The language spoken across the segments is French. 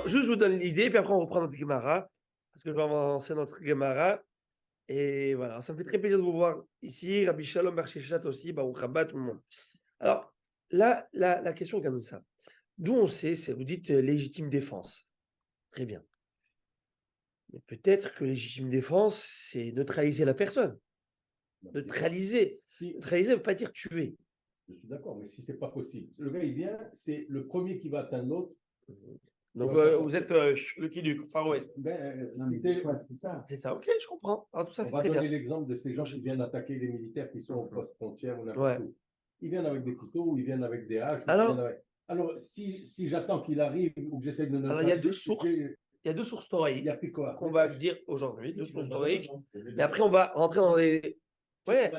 Non, juste je vous donne l'idée, puis après on reprend notre Gemara, parce que je vais avancer notre Gemara. Et voilà, ça me fait très plaisir de vous voir ici. Rabbi Shalom Bar Sheshat aussi, Baruch Haba, tout le monde. Alors, là, la question est comme ça. D'où on sait, c'est, vous dites légitime défense. Très bien. Mais peut-être que légitime défense, c'est neutraliser la personne. Neutraliser. Si, Neutraliser ne veut pas dire tuer. je suis d'accord, mais si c'est pas possible, le gars il vient, c'est le premier qui va atteindre l'autre. Donc, vous êtes le qui du Far West. Non, mais c'est ça. C'est ça, ok, je comprends. Alors, tout ça, On c'est va très donner bien. l'exemple de ces gens qui viennent attaquer les militaires qui sont aux postes frontières ou n'importe Ouais. où. Ils viennent avec des couteaux ou ils viennent avec des haches. Alors, Alors si j'attends qu'il arrive ou que j'essaie de le alors, il y a deux sources. Il y a deux sources il y a théoriques plus quoi qu'on va dire aujourd'hui, deux sources théoriques. Mais après, on va rentrer dans les. Ouais.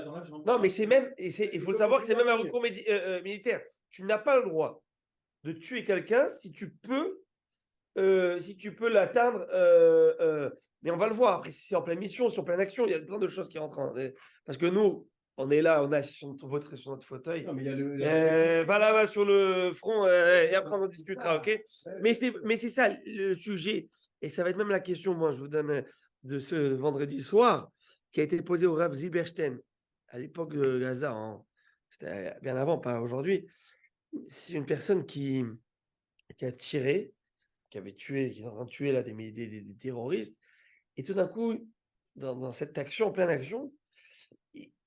Non, mais c'est même. Il faut le savoir que c'est même un recours militaire. Tu n'as pas le droit de tuer quelqu'un si tu peux l'atteindre. Mais on va le voir après, si c'est en pleine mission, si c'est en pleine action, il y a plein de choses qui rentrent. Parce que nous, on est là, on est assis sur notre fauteuil. Non, mais il y a Va là-bas sur le front et après on en discutera, ok? Mais c'est ça le sujet. Et ça va être même la question, moi, je vous donne de ce vendredi soir, qui a été posée au Rav Zilberstein à l'époque de Gaza. C'était bien avant, pas aujourd'hui. C'est une personne qui a tiré, qui avait tué, qui est en train de tuer là, des terroristes. Et tout d'un coup, dans cette action, en pleine action,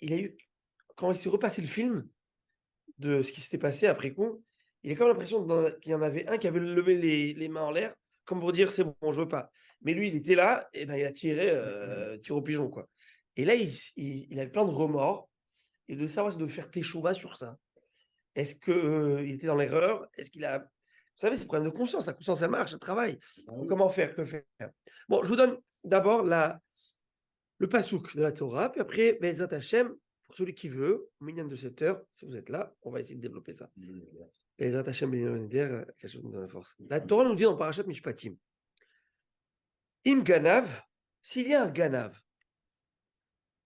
il a eu, quand il s'est repassé le film de ce qui s'était passé après coup, il a quand même l'impression qu'il y en avait un qui avait levé les mains en l'air, comme pour dire c'est bon, je veux pas. Mais lui, il était là, et ben il a tiré, tir au pigeon, quoi. Et là, il avait plein de remords, et de savoir de faire teshuva sur ça. Est-ce qu'il était dans l'erreur? Est-ce qu'il a. Vous savez, c'est un problème de conscience. La conscience, elle marche, elle travaille. Comment faire? Que faire? Bon, je vous donne d'abord le pasouk de la Torah, puis après, Bezat Hashem, pour celui qui veut, au minyan de 7 heures, si vous êtes là, on va essayer de développer ça. Bezat Hashem, quelque chose nous donne la force. La Torah nous dit dans Parashat Mishpatim, Im Ganav, s'il y a un Ganav,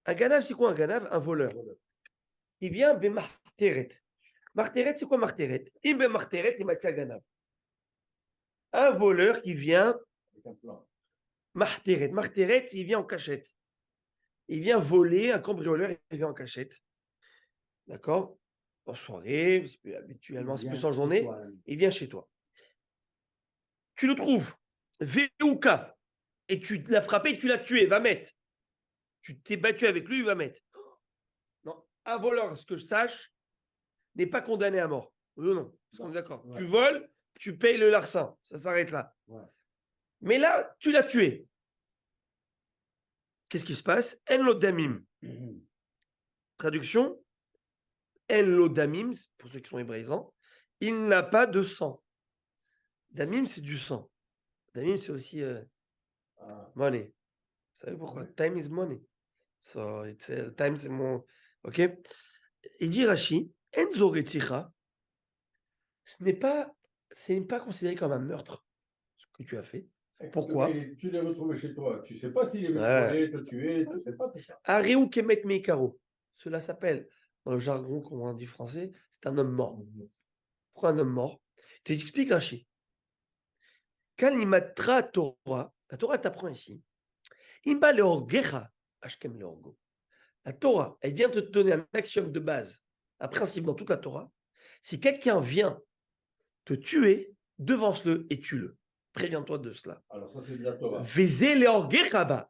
c'est quoi un Ganav? Un voleur. Il vient Bemартeret. Marteret, c'est quoi Marteret? Im Bemартeret, il m'a dit Ganav. Un voleur qui vient Marteret. Marteret, il vient en cachette. Il vient voler, un cambrioleur, il vient en cachette. D'accord? En soirée, habituellement, c'est plus en journée. Il vient chez toi. Tu le trouves. Véouka. Et tu l'as frappé, tu l'as tué. Va mettre. Tu t'es battu avec lui, il va mettre. Non, un voleur, ce que je sache, n'est pas condamné à mort. Oui ou non? On est d'accord. Ouais. Tu voles, tu payes le larcin. Ça s'arrête là. Ouais. Mais là, tu l'as tué. Qu'est-ce qui se passe? En lodamim. Traduction. En lodamim, pour ceux qui sont hébraïsants, il n'a pas de sang. Damim, c'est du sang. Damim, c'est aussi money. Vous savez pourquoi? Time is money. So, time, c'est mon. Ok? Il dit Rashi, Enzo Retira, ce n'est pas considéré comme un meurtre, ce que tu as fait. Pourquoi? Tu l'as retrouvé chez toi. Tu ne sais pas s'il est venu te tuer, tu ne sais pas tout ça. Areu Kemet Meikaro. Cela s'appelle, dans le jargon, comme on dit français, c'est un homme mort. Pourquoi un homme mort? Tu t'expliques, Rashi. Kalimatra Torah, la Torah t'apprend ici. Imba leorgecha, ashkem leorgo. La Torah, elle vient te donner un axiome de base, un principe dans toute la Torah. Si quelqu'un vient te tuer, devance-le et tue-le. Préviens-toi de cela. Alors ça, c'est de la Torah.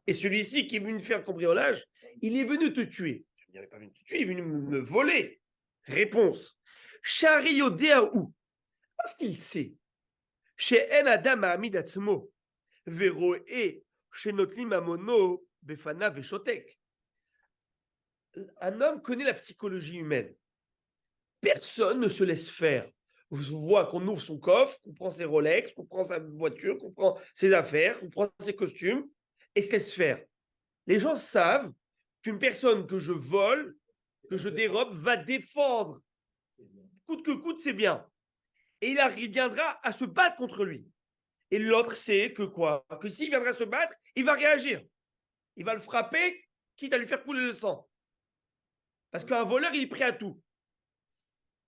Et celui-ci qui est venu faire cambriolage, il est venu te tuer. Il n'est pas venu te tuer, il est venu me voler. Réponse. Chariodeaou. Parce qu'il sait. Chez En Adam Hamid Atzmo. Veroe. Chez Notlim Amono. Befana Veshotek. Un homme connaît la psychologie humaine. Personne ne se laisse faire. On voit qu'on ouvre son coffre, qu'on prend ses Rolex, qu'on prend sa voiture, qu'on prend ses affaires, qu'on prend ses costumes, et se laisse faire. Les gens savent qu'une personne que je vole, que je dérobe, va défendre. Coûte que coûte, c'est bien. Et il viendra à se battre contre lui. Et l'autre sait que quoi? Que s'il viendra se battre, il va réagir. Il va le frapper, quitte à lui faire couler le sang. Parce qu'un voleur, il est prêt à tout.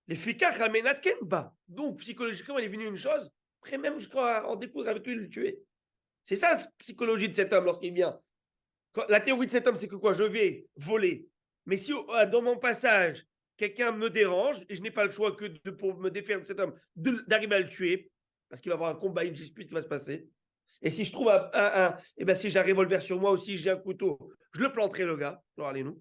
Les fikach ramenat kenba. Donc, psychologiquement, il est venu une chose Après, même jusqu'à en découdre avec lui, le tuer. C'est ça la psychologie de cet homme lorsqu'il vient. La théorie de cet homme, c'est que quoi? Je vais voler. Mais si dans mon passage, quelqu'un me dérange et je n'ai pas le choix que pour me défaire de cet homme, d'arriver à le tuer, parce qu'il va y avoir un combat, une dispute qui va se passer. Et si je trouve et ben si j'ai un revolver sur moi aussi, j'ai un couteau, je le planterai le gars. Alors allez-nous.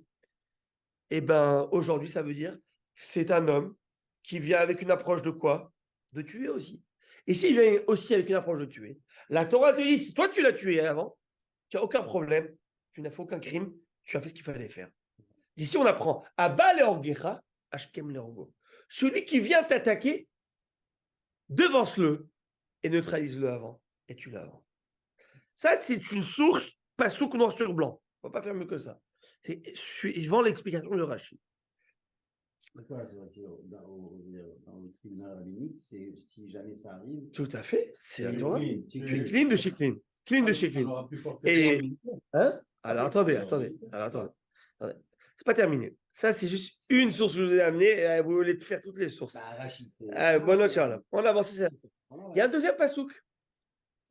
Et ben aujourd'hui, ça veut dire que c'est un homme qui vient avec une approche de quoi? De tuer aussi. Et s'il vient aussi avec une approche de tuer, la Torah te dit, si toi tu l'as tué avant, tu n'as aucun problème, tu n'as fait aucun crime, tu as fait ce qu'il fallait faire. D'ici, on apprend à Baal Orgecha, Ashkem Leorgo. Celui qui vient t'attaquer, devance-le et neutralise-le avant, et tue-le avant. Ça, c'est une source, pas souk noir sur blanc. On ne va pas faire mieux que ça. C'est suivant l'explication de Rachid. Dans le tribunal rabbinique, c'est si jamais ça arrive. Tout à fait, c'est la Torah. Oui, Tu es clean de chez clean. Clean de chez clean. Et, hein? Alors attendez. C'est pas terminé. Ça, c'est juste une source que je vous ai amenée. Vous voulez faire toutes les sources. Bon, on avance. Il y a un deuxième pasouk.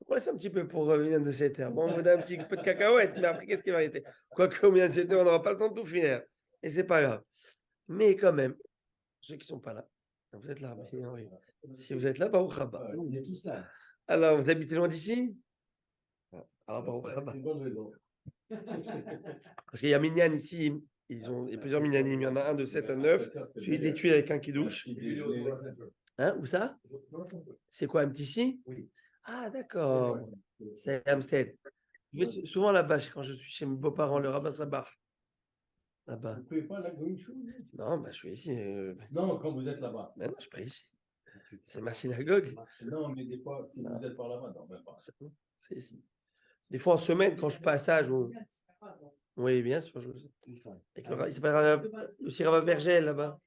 On laisse un petit peu pour revenir de cette terre. Bon, on vous donne un petit peu de cacahuètes, mais après, qu'est-ce qui va rester? Quoique, au milieu de cette terre, on n'aura pas le temps de tout finir. Et c'est pas grave. Mais quand même, ceux qui ne sont pas là, vous êtes là. Oui. Si vous êtes là, Baruch Haba. On est tous là. Alors, vous habitez loin d'ici? Alors, Baruch Haba. C'est une bonne raison. Parce qu'il y a Minyan ici, il y a plusieurs Minyanim. Il y en a un de 7 à 9. Celui d'études avec un kidouche. Hein, où ça? C'est quoi, MTC? Oui. Ah, d'accord. C'est Amstead. Je vais souvent là-bas quand je suis chez mes beaux-parents, le rabbin Sabah. Là-bas. Vous ne pouvez pas la Going Show? Non, bah, je suis ici. Non, quand vous êtes là-bas. Mais non, je prie ici. C'est ma synagogue. Non, mais des fois, si vous êtes par là-bas, non, même pas. C'est ici. Des fois en semaine, quand je passage. Oui, bien sûr. Il s'appelle aussi Rabbin Vergel là-bas.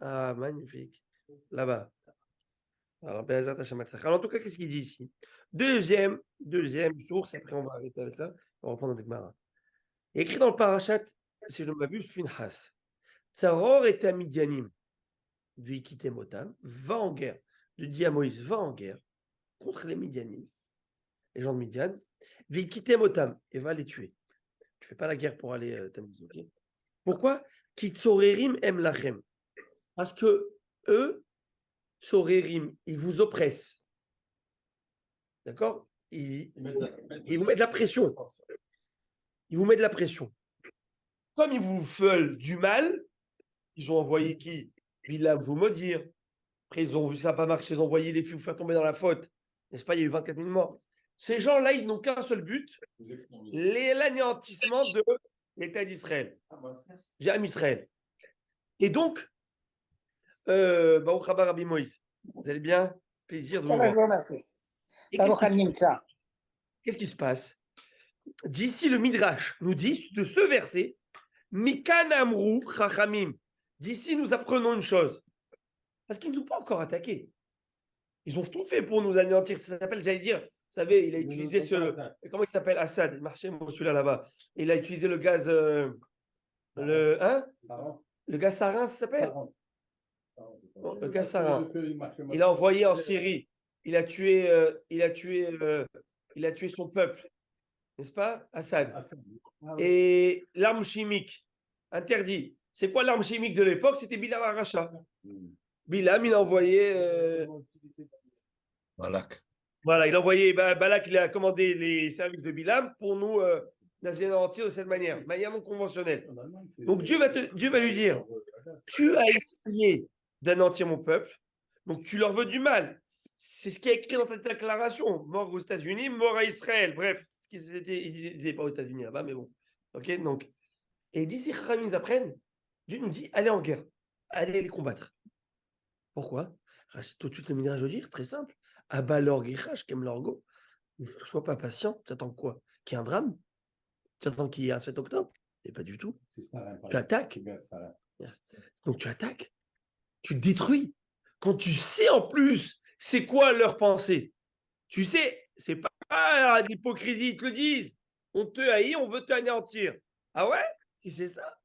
Ah, magnifique. Là-bas. Alors, en tout cas, qu'est-ce qu'il dit ici? Deuxième source, après on va arrêter avec ça, on va reprendre avec Mara. Écrit dans le parachat, si je ne m'abuse, Pinchas. Tsaror et Midianim, Motam, va en guerre. De dit à Moïse, va en guerre contre les Midianim, les gens de Midian, Motam, et va les tuer. Tu ne fais pas la guerre pour aller t'amuser, ok? Pourquoi? Kitsorerim em lachem. Parce que eux, Sorerim, ils vous oppressent. D'accord? Ils vous mettent de la pression. Ils vous mettent de la pression. Comme ils vous veulent du mal, ils ont envoyé qui? Bilam vous maudire. Après, ils ont vu ça n'a pas marché, ils ont envoyé les filles vous faire tomber dans la faute. N'est-ce pas? Il y a eu 24 000 morts. Ces gens-là, ils n'ont qu'un seul but, l'anéantissement de l'État d'Israël. J'aime Israël. Et donc, Baruch Haba Rabbi Moïse, vous allez bien? Plaisir de vous voir. Qu'est-ce qui se passe? D'ici le Midrash nous dit de ce verset, Mikan Amrou Chachamim. D'ici nous apprenons une chose. Parce qu'ils ne nous ont pas encore attaqués. Ils ont tout fait pour nous anéantir. Ça s'appelle, j'allais dire, vous savez, il a utilisé comment il s'appelle? Assad, il marchait celui-là là-bas. Il a utilisé le gaz. Le gaz sarin, ça s'appelle? Le gaz sarin. Il a envoyé en Syrie. Il a tué son peuple. N'est-ce pas? Assad. Et l'arme chimique, interdit. C'est quoi l'arme chimique de l'époque? C'était Bilam Aracha. Bilam, il a envoyé. Balak. Voilà, il a envoyé. Balak, il a commandé les services de Bilam pour nous anéantir de cette manière non conventionnelle. Donc Dieu va lui dire, tu as essayé d'anéantir mon peuple, donc tu leur veux du mal. C'est ce qui est écrit dans ta déclaration. Mort aux États-Unis, mort à Israël. Bref, il disait pas aux États-Unis là-bas, mais bon. Ok, donc. Et d'ici ils apprennent, Dieu nous dit, allez en guerre, allez les combattre. Pourquoi? Tout de suite le Midrash veut dire, très simple. Abba l'orgueillage, qu'aime l'orgo. Ne sois pas patient. Tu attends quoi? Qu'il y ait un drame? Tu attends qu'il y ait un 7 octobre? Et pas du tout. Tu attaques. Donc tu attaques. Tu détruis. Quand tu sais en plus c'est quoi leur pensée, tu sais, c'est pas de l'hypocrisie, ils te le disent. On te haït, on veut t'anéantir. Ah ouais? Si c'est ça.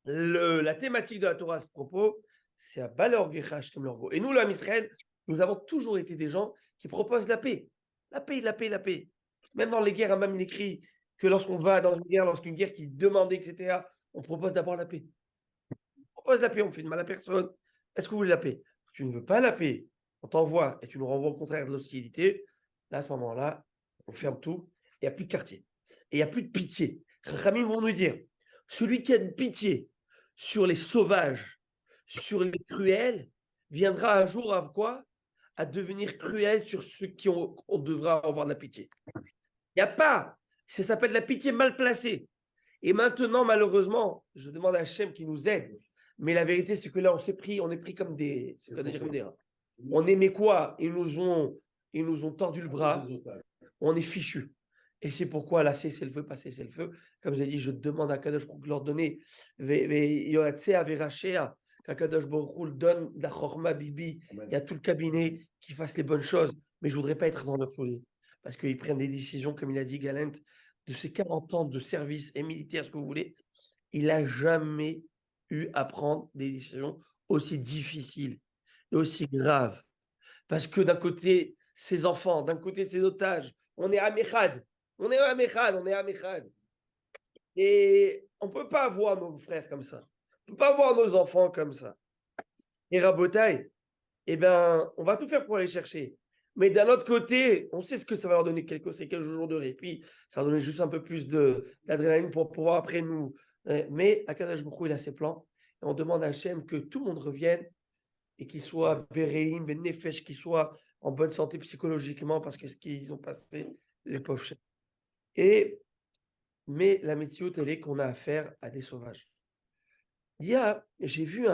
La thématique de la Torah à ce propos, c'est à Balor Gechash comme l'orgo. Et nous, l'homme Israël, nous avons toujours été des gens qui proposent la paix. La paix, la paix, la paix. Même dans les guerres, même il écrit que lorsqu'on va dans une guerre, lorsqu'une guerre qui demandait, etc., on propose d'abord la paix. On propose la paix, on fait de mal à personne. Est-ce que vous voulez la paix? Si tu ne veux pas la paix, on t'envoie et tu nous renvoies au contraire de l'hostilité. Là, à ce moment-là, on ferme tout. Il n'y a plus de quartier. Et il n'y a plus de pitié. Ramim vont nous dire, celui qui a de pitié sur les sauvages, sur les cruels, viendra un jour à quoi? À devenir cruel sur ceux qui on devra avoir de la pitié. Il n'y a pas. Ça s'appelle la pitié mal placée. Et maintenant, malheureusement, je demande à Hachem qui nous aide. Mais la vérité, c'est que là, on est pris comme des, comme des rats. On aimait quoi? Ils nous ont tordu le bras. On est fichus. Et c'est pourquoi là, c'est le feu, pas c'est le feu. Comme j'ai dit, je demande à Kadosh pour leur donner qu'Akadosh Baruch Hu donne la chorma bibi. Il y a tout le cabinet qui fasse les bonnes choses. Mais je ne voudrais pas être dans leur folie. Parce qu'ils prennent des décisions, comme il a dit Galent, de ses 40 ans de service et militaire, ce que vous voulez. Il n'a jamais eu à prendre des décisions aussi difficiles et aussi graves. Parce que d'un côté, ses enfants, d'un côté, ses otages, on est à Mechad. On est à Mechad, on est à Mechad. Et on ne peut pas voir nos frères comme ça. On ne peut pas voir nos enfants comme ça. Et Rabotai, eh ben, on va tout faire pour aller chercher. Mais d'un autre côté, on sait ce que ça va leur donner ces quelques jours de répit. Ça va donner juste un peu plus d'adrénaline pour pouvoir après nous. Mais Akadosh Baruch Hu, il a ses plans. Et on demande à Hachem que tout le monde revienne et qu'il soit Bereim, Benefesh, qu'il soit en bonne santé psychologiquement parce que ce qu'ils ont passé, les pauvres chefs. Mais la météo, elle est qu'on a affaire à des sauvages. J'ai vu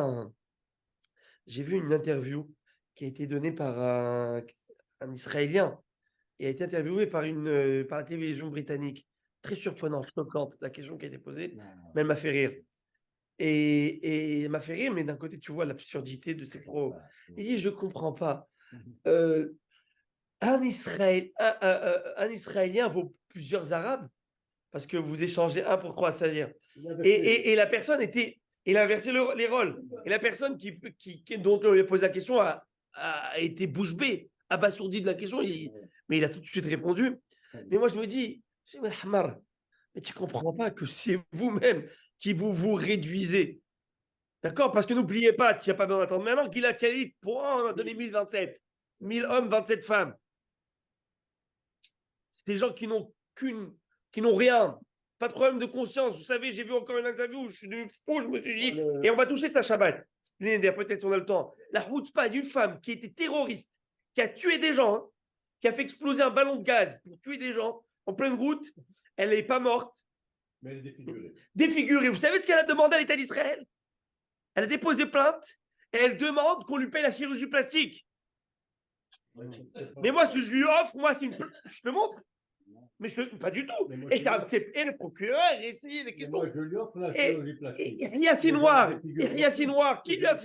une interview qui a été donnée par un Israélien et a été interviewé par la télévision britannique. Très surprenante, choquante, la question qui a été posée, mais elle m'a fait rire. Et elle m'a fait rire, mais d'un côté, tu vois l'absurdité de ces pros. Il dit, je ne comprends pas. Un Israélien vaut plusieurs Arabes parce que vous échangez un pour trois, c'est-à-dire. Et la personne il a inversé les rôles. Et la personne dont on lui a posé la question a été bouche bée, abasourdi de la question, mais il a tout de suite répondu. Mais moi, je me dis, mais tu ne comprends pas que c'est vous-même qui vous réduisez. D'accord? Parce que n'oubliez pas, tu n'as pas besoin d'attendre maintenant qu'il a dit pour en donner 1027. 1000 hommes, 27 femmes. C'est des gens qui n'ont rien. Pas de problème de conscience. Vous savez, j'ai vu encore une interview où je suis devenu fou, je me suis dit, et on va toucher ça Shabbat. Peut-être on a le temps. La pas d'une femme qui était terroriste, qui a tué des gens, qui a fait exploser un ballon de gaz pour tuer des gens en pleine route, elle n'est pas morte. Mais elle est défigurée. Défigurée. Vous savez ce qu'elle a demandé à l'État d'Israël? Elle a déposé plainte et elle demande qu'on lui paye la chirurgie plastique. Mais moi, si je lui offre, je te montre. Mais pas du tout. Et le procureur a essayé les questions. Moi, je lui offre la chirurgie plastique. Et Yacine Noir, qui lui a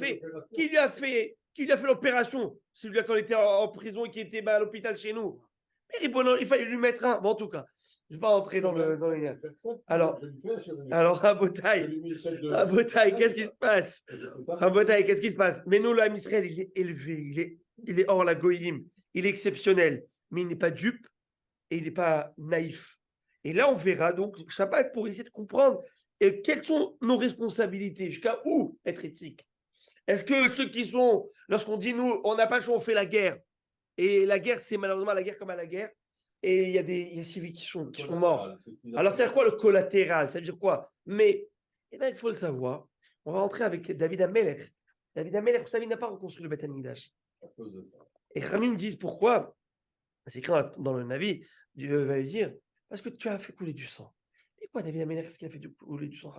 fait l'opération? Celui-là quand il était en prison et qui était à l'hôpital chez nous. Mais il fallait lui mettre un. Bon, en tout cas, je ne vais pas entrer dans les liens. Alors, Rabotai, qu'est-ce qui se passe? Rabotai, qu'est-ce qui se passe? Mais nous, l'âme Israël, il est élevé, il est hors la goïm, il est exceptionnel, mais il n'est pas dupe et il n'est pas naïf. Et là, on verra donc Shabbat pour essayer de comprendre quelles sont nos responsabilités, jusqu'à où être éthique. Est-ce que ceux qui sont, lorsqu'on dit nous, on n'a pas le choix, on fait la guerre. Et la guerre, c'est malheureusement la guerre comme à la guerre. Et il y a des civils qui sont morts. Alors, c'est quoi le collatéral? Ça veut dire quoi? Mais il faut le savoir. On va rentrer avec David Amelech. David Amelech, vous savez, il n'a pas reconstruit le Beth Amikdash. Et Khamim me disent pourquoi? C'est écrit dans le Navi. Dieu va lui dire parce que tu as fait couler du sang. Et quoi, David Amelech, ce qu'il a fait couler du sang,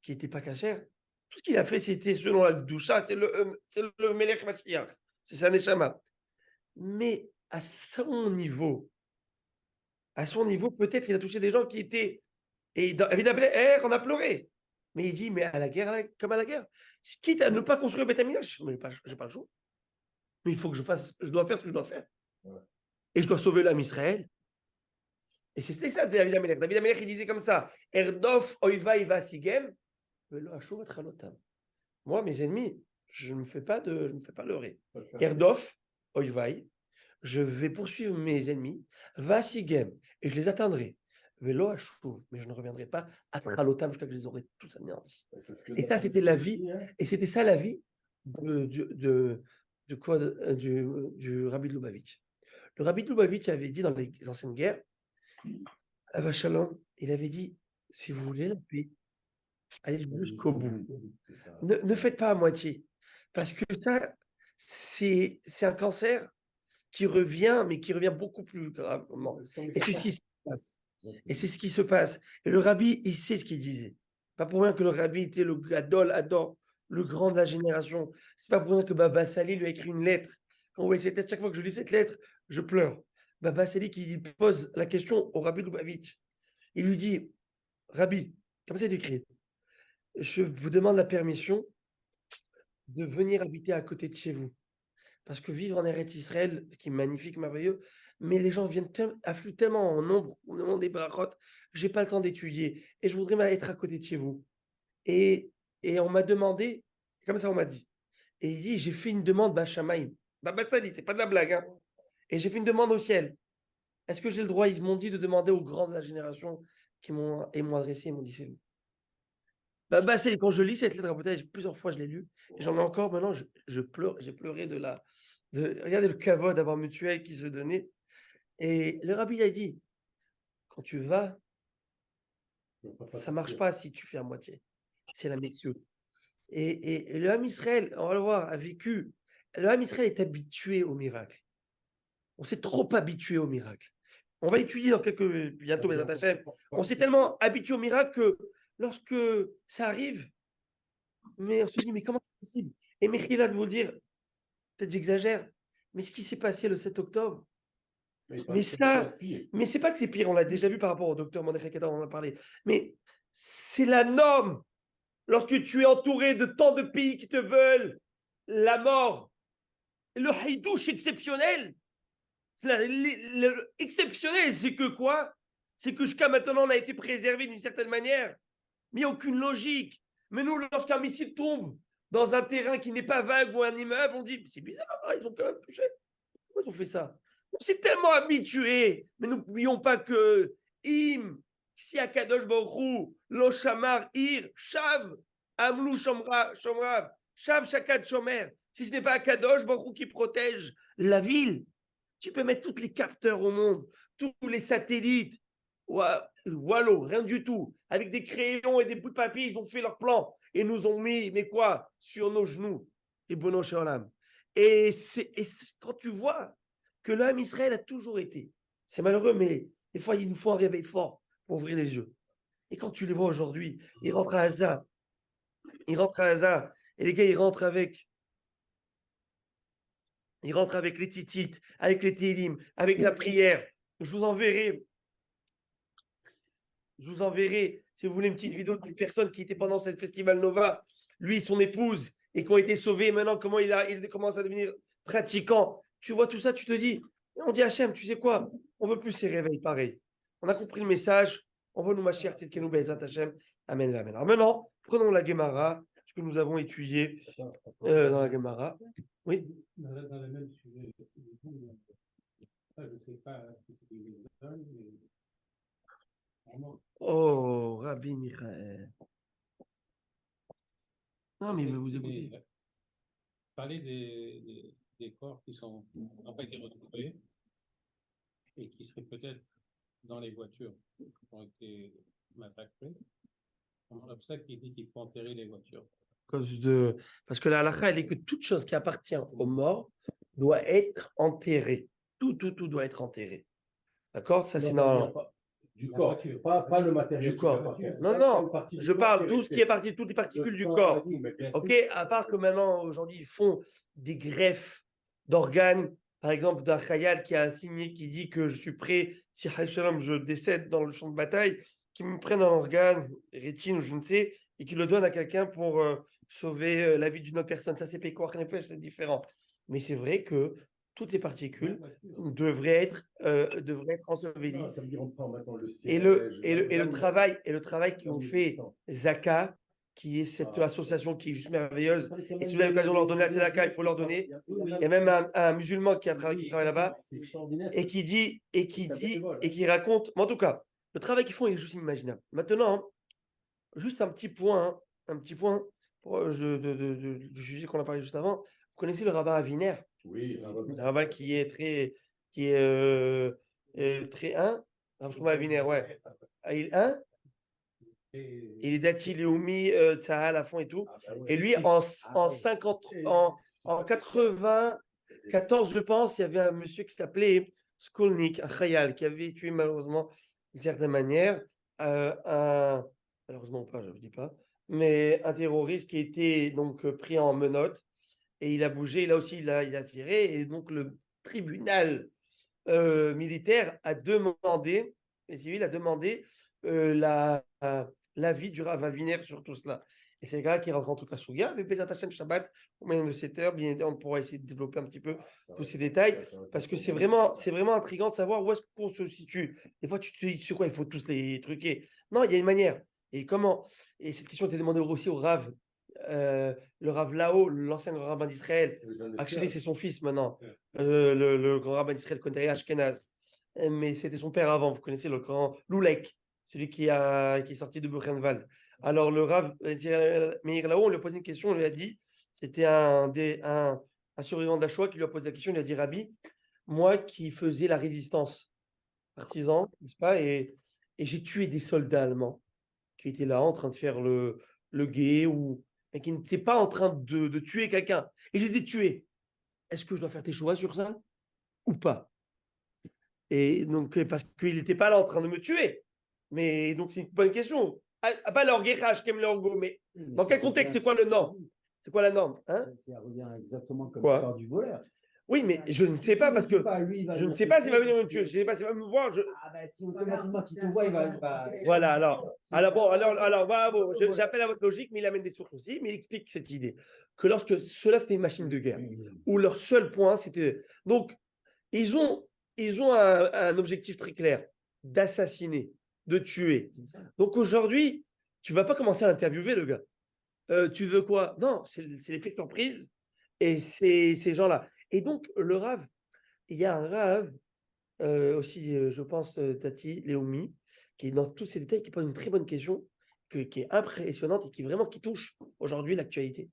qui n'était pas cachère? Tout ce qu'il a fait, c'était selon la doucha, c'est le Melech Mashiach. C'est sa Neshama. Mais à son niveau, peut-être il a touché des gens qui étaient. Et David Amelech, on a pleuré. Mais il dit, mais à la guerre, comme à la guerre, quitte à ne pas construire Beth Amikdash, mais je n'ai pas le choix. Mais il faut que je dois faire ce que je dois faire. Ouais. Et je dois sauver l'âme Israël. Et c'était ça, David Amelech. David Amelech, il disait comme ça, Erdof oiva iva sigem, velo ashuv atralotam. Moi, mes ennemis, je ne me fais pas leurrer. Erdof, Oivai, je vais poursuivre mes ennemis, Vasigem, et je les atteindrai. Velo Ashkuv, mais je ne reviendrai pas à Tralotam jusqu'à ce que je les aurai tous anéantis. Et ça, c'était la vie, et c'était ça la vie du Rabbi de Lubavitch. Le Rabbi de Lubavitch avait dit dans les anciennes guerres, à Vachalom, il avait dit, si vous voulez la paix, allez jusqu'au bout. Ne faites pas à moitié. Parce que ça, c'est un cancer qui revient, mais qui revient beaucoup plus gravement. Et c'est ce qui se passe. Et c'est ce qui se passe. Et le rabbi, il sait ce qu'il disait. Pas pour rien que le rabbi était le Gadol Ador, le grand de la génération. C'est pas pour rien que Baba Sali lui a écrit une lettre. Quand vous voyez cette lettre, chaque fois que je lis cette lettre, je pleure. Baba Sali qui pose la question au rabbi Lubavitch. Il lui dit, Rabbi, comme ça il écrit, je vous demande la permission de venir habiter à côté de chez vous. Parce que vivre en Eretz Israël, qui est magnifique, merveilleux, mais les gens affluent tellement en nombre au moment des brachot, j'ai pas le temps d'étudier et je voudrais être à côté de chez vous. Et on m'a demandé, comme ça on m'a dit, et il dit, j'ai fait une demande Bachamaïm. Baba Sali, c'est pas de la blague, hein. Et j'ai fait une demande au ciel. Est-ce que j'ai le droit? Ils m'ont dit de demander aux grands de la génération qui m'ont adressé, ils m'ont dit c'est vous. Baba Sali, quand je lis cette lettre, plusieurs fois je l'ai lu, et j'en ai encore maintenant, je pleure, j'ai pleuré regardez le kavod d'avoir mutuel qui se donnait. Et le rabbi a dit, quand tu vas, ça ne marche pas si tu fais à moitié. C'est la méthode. Et le Ham Israël, on va le voir, a vécu. Le Ham Israël est habitué au miracle. On s'est trop habitué au miracle. On va étudier bientôt, mais on s'est tellement habitué au miracle que lorsque ça arrive, mais on se dit, mais comment c'est possible? Et Mechila de vous dire, peut-être j'exagère, mais ce qui s'est passé le 7 octobre, mais c'est pas que c'est pire, on l'a déjà vu par rapport au docteur Mandeketa, on en a parlé, mais c'est la norme. Lorsque tu es entouré de tant de pays qui te veulent la mort, le haïdouche exceptionnel, exceptionnel, c'est que quoi? C'est que jusqu'à maintenant, on a été préservé d'une certaine manière, mais il n'y a aucune logique. Mais nous, lorsqu'un missile tombe dans un terrain qui n'est pas vague ou un immeuble, on dit, c'est bizarre, ils ont quand même touché. Pourquoi ils ont fait ça? On s'est tellement habitué, mais n'oublions pas que si Akadosh Baruch Lo Shamar Ir Shav Amlou Shomrav Shav Shakad Shomer. Si ce n'est pas Akadosh Baruch qui protège la ville, tu peux mettre tous les capteurs au monde, tous les satellites. Wallo, rien du tout. Avec des crayons et des bouts de papier, ils ont fait leur plan et nous ont mis, mais quoi, sur nos genoux. Et Bono Shalom. Et quand tu vois que l'âme Israël a toujours été, c'est malheureux, mais des fois, il nous faut un réveil fort pour ouvrir les yeux. Et quand tu les vois aujourd'hui, ils rentrent à Gaza, et les gars, ils rentrent avec les titites, avec les télim, avec la prière. Je vous enverrai, si vous voulez, une petite vidéo d'une personne qui était pendant ce festival Nova, lui, son épouse, et qui ont été sauvés. Maintenant, comment il commence à devenir pratiquant. Tu vois tout ça, tu te dis, on dit Hachem, tu sais quoi? On veut plus ces réveils pareils. On a compris le message. On veut nous machir, Tzidkenu Be'ezrat Hachem. Amen, amen. Alors maintenant, prenons la Gemara, ce que nous avons étudié dans la Gemara. Oui. Dans le même sujet, je ne sais pas si c'est une mais vraiment. Oh, Rabbi Michael. Non, mais vous écoutez. Parler des corps qui n'ont pas été retrouvés et qui seraient peut-être dans les voitures qui ont été massacrées. C'est pour ça qu'il dit qu'il faut enterrer les voitures. Parce que la halakha, elle est que toute chose qui appartient aux morts doit être enterrée. Tout doit être enterré. D'accord? Ça, c'est dans... Du corps, pas le matériel. Du corps. Non, je parle tout ce qui est parti, toutes les particules du corps. Ok? À part que maintenant, aujourd'hui, ils font des greffes d'organes. Par exemple, d'un khayal qui a signé, qui dit que je suis prêt, si je décède dans le champ de bataille, qui me prenne un organe, rétine ou je ne sais, et qui le donne à quelqu'un pour sauver la vie d'une autre personne. Ça, c'est pécoire, c'est différent. Mais c'est vrai que toutes ces particules devraient être ensevelies. Et le travail qu'ils ont fait Zaka, qui est cette association qui est juste merveilleuse. Et si vous avez l'occasion de leur donner la tzedaka, il faut leur donner. Il y a même un musulman qui travaille là-bas et qui raconte. Mais en tout cas, le travail qu'ils font est juste inimaginable. Maintenant, juste un petit point du sujet qu'on a parlé juste avant. Vous connaissez le rabbin Aviner? Oui, Un rabbin qui est très Rav Shlomo Aviner, ouais. Il est Dati Leumi, Tzahal à fond et tout. Et lui, en 94, je pense, il y avait un monsieur qui s'appelait Skolnik, un Khayal, qui avait tué malheureusement d'une certaine manière malheureusement pas, je ne dis pas, mais un terroriste qui était donc pris en menottes et il a bougé, là aussi il a tiré et donc le tribunal militaire a demandé, les civils a demandé l'avis du Rav Aviner sur tout cela. Et c'est le gars qui rentre en toute la souga, mais Bezat Hashem Shabbat, au moyen de 7 heures, bien on pourra essayer de développer un petit peu tous ces détails, parce que c'est vraiment intriguant de savoir où est-ce qu'on se situe. Des fois, tu te dis, c'est quoi, il faut tous les truquer. Non, il y a une manière. Et comment? Et cette question était demandée aussi au Rav, le Rav Lao, l'ancien grand rabbin d'Israël. Actually, c'est son fils maintenant, le grand rabbin d'Israël, Kontaya Ashkenaz. Mais c'était son père avant, vous connaissez le grand Loulek, celui qui est sorti de Buchenwald. Alors, le Rav Meir Lao, on lui a posé une question, on lui a dit, c'était un survivant de la Shoah qui lui a posé la question, il lui a dit, Rabbi, moi qui faisais la résistance partisan, n'est-ce pas, et j'ai tué des soldats allemands qui étaient là en train de faire le guet, mais qui n'étaient pas en train de tuer quelqu'un. Et je les ai tués. Est-ce que je dois faire tes choix sur ça ou pas? Et donc, parce qu'il n'était pas là en train de me tuer. Mais donc, c'est une bonne question. Pas leur guerrage, qu'aime leur go, mais dans quel contexte? C'est quoi le norme? C'est quoi la norme, hein? Ça revient exactement comme Quoi? l'histoire du voleur. Oui, mais je ne sais pas parce que je ne sais pas s'il va venir me tuer. Je ne sais pas s'il va me voir. Si automatiquement, s'il te voit, il va. Voilà, alors j'appelle à votre logique, mais il amène des sources aussi, mais il explique cette idée que lorsque cela c'était une machine de guerre, où leur seul point c'était. Donc, ils ont un objectif très clair d'assassiner, de tuer. Donc aujourd'hui, tu ne vas pas commencer à l'interviewer, le gars. Tu veux quoi? Non, c'est l'effet de surprise et c'est ces gens-là. Et donc, le Rav, il y a un Rav aussi, je pense, Tati Léomi, qui est dans tous ces détails, qui pose une très bonne question, qui est impressionnante et qui touche aujourd'hui l'actualité.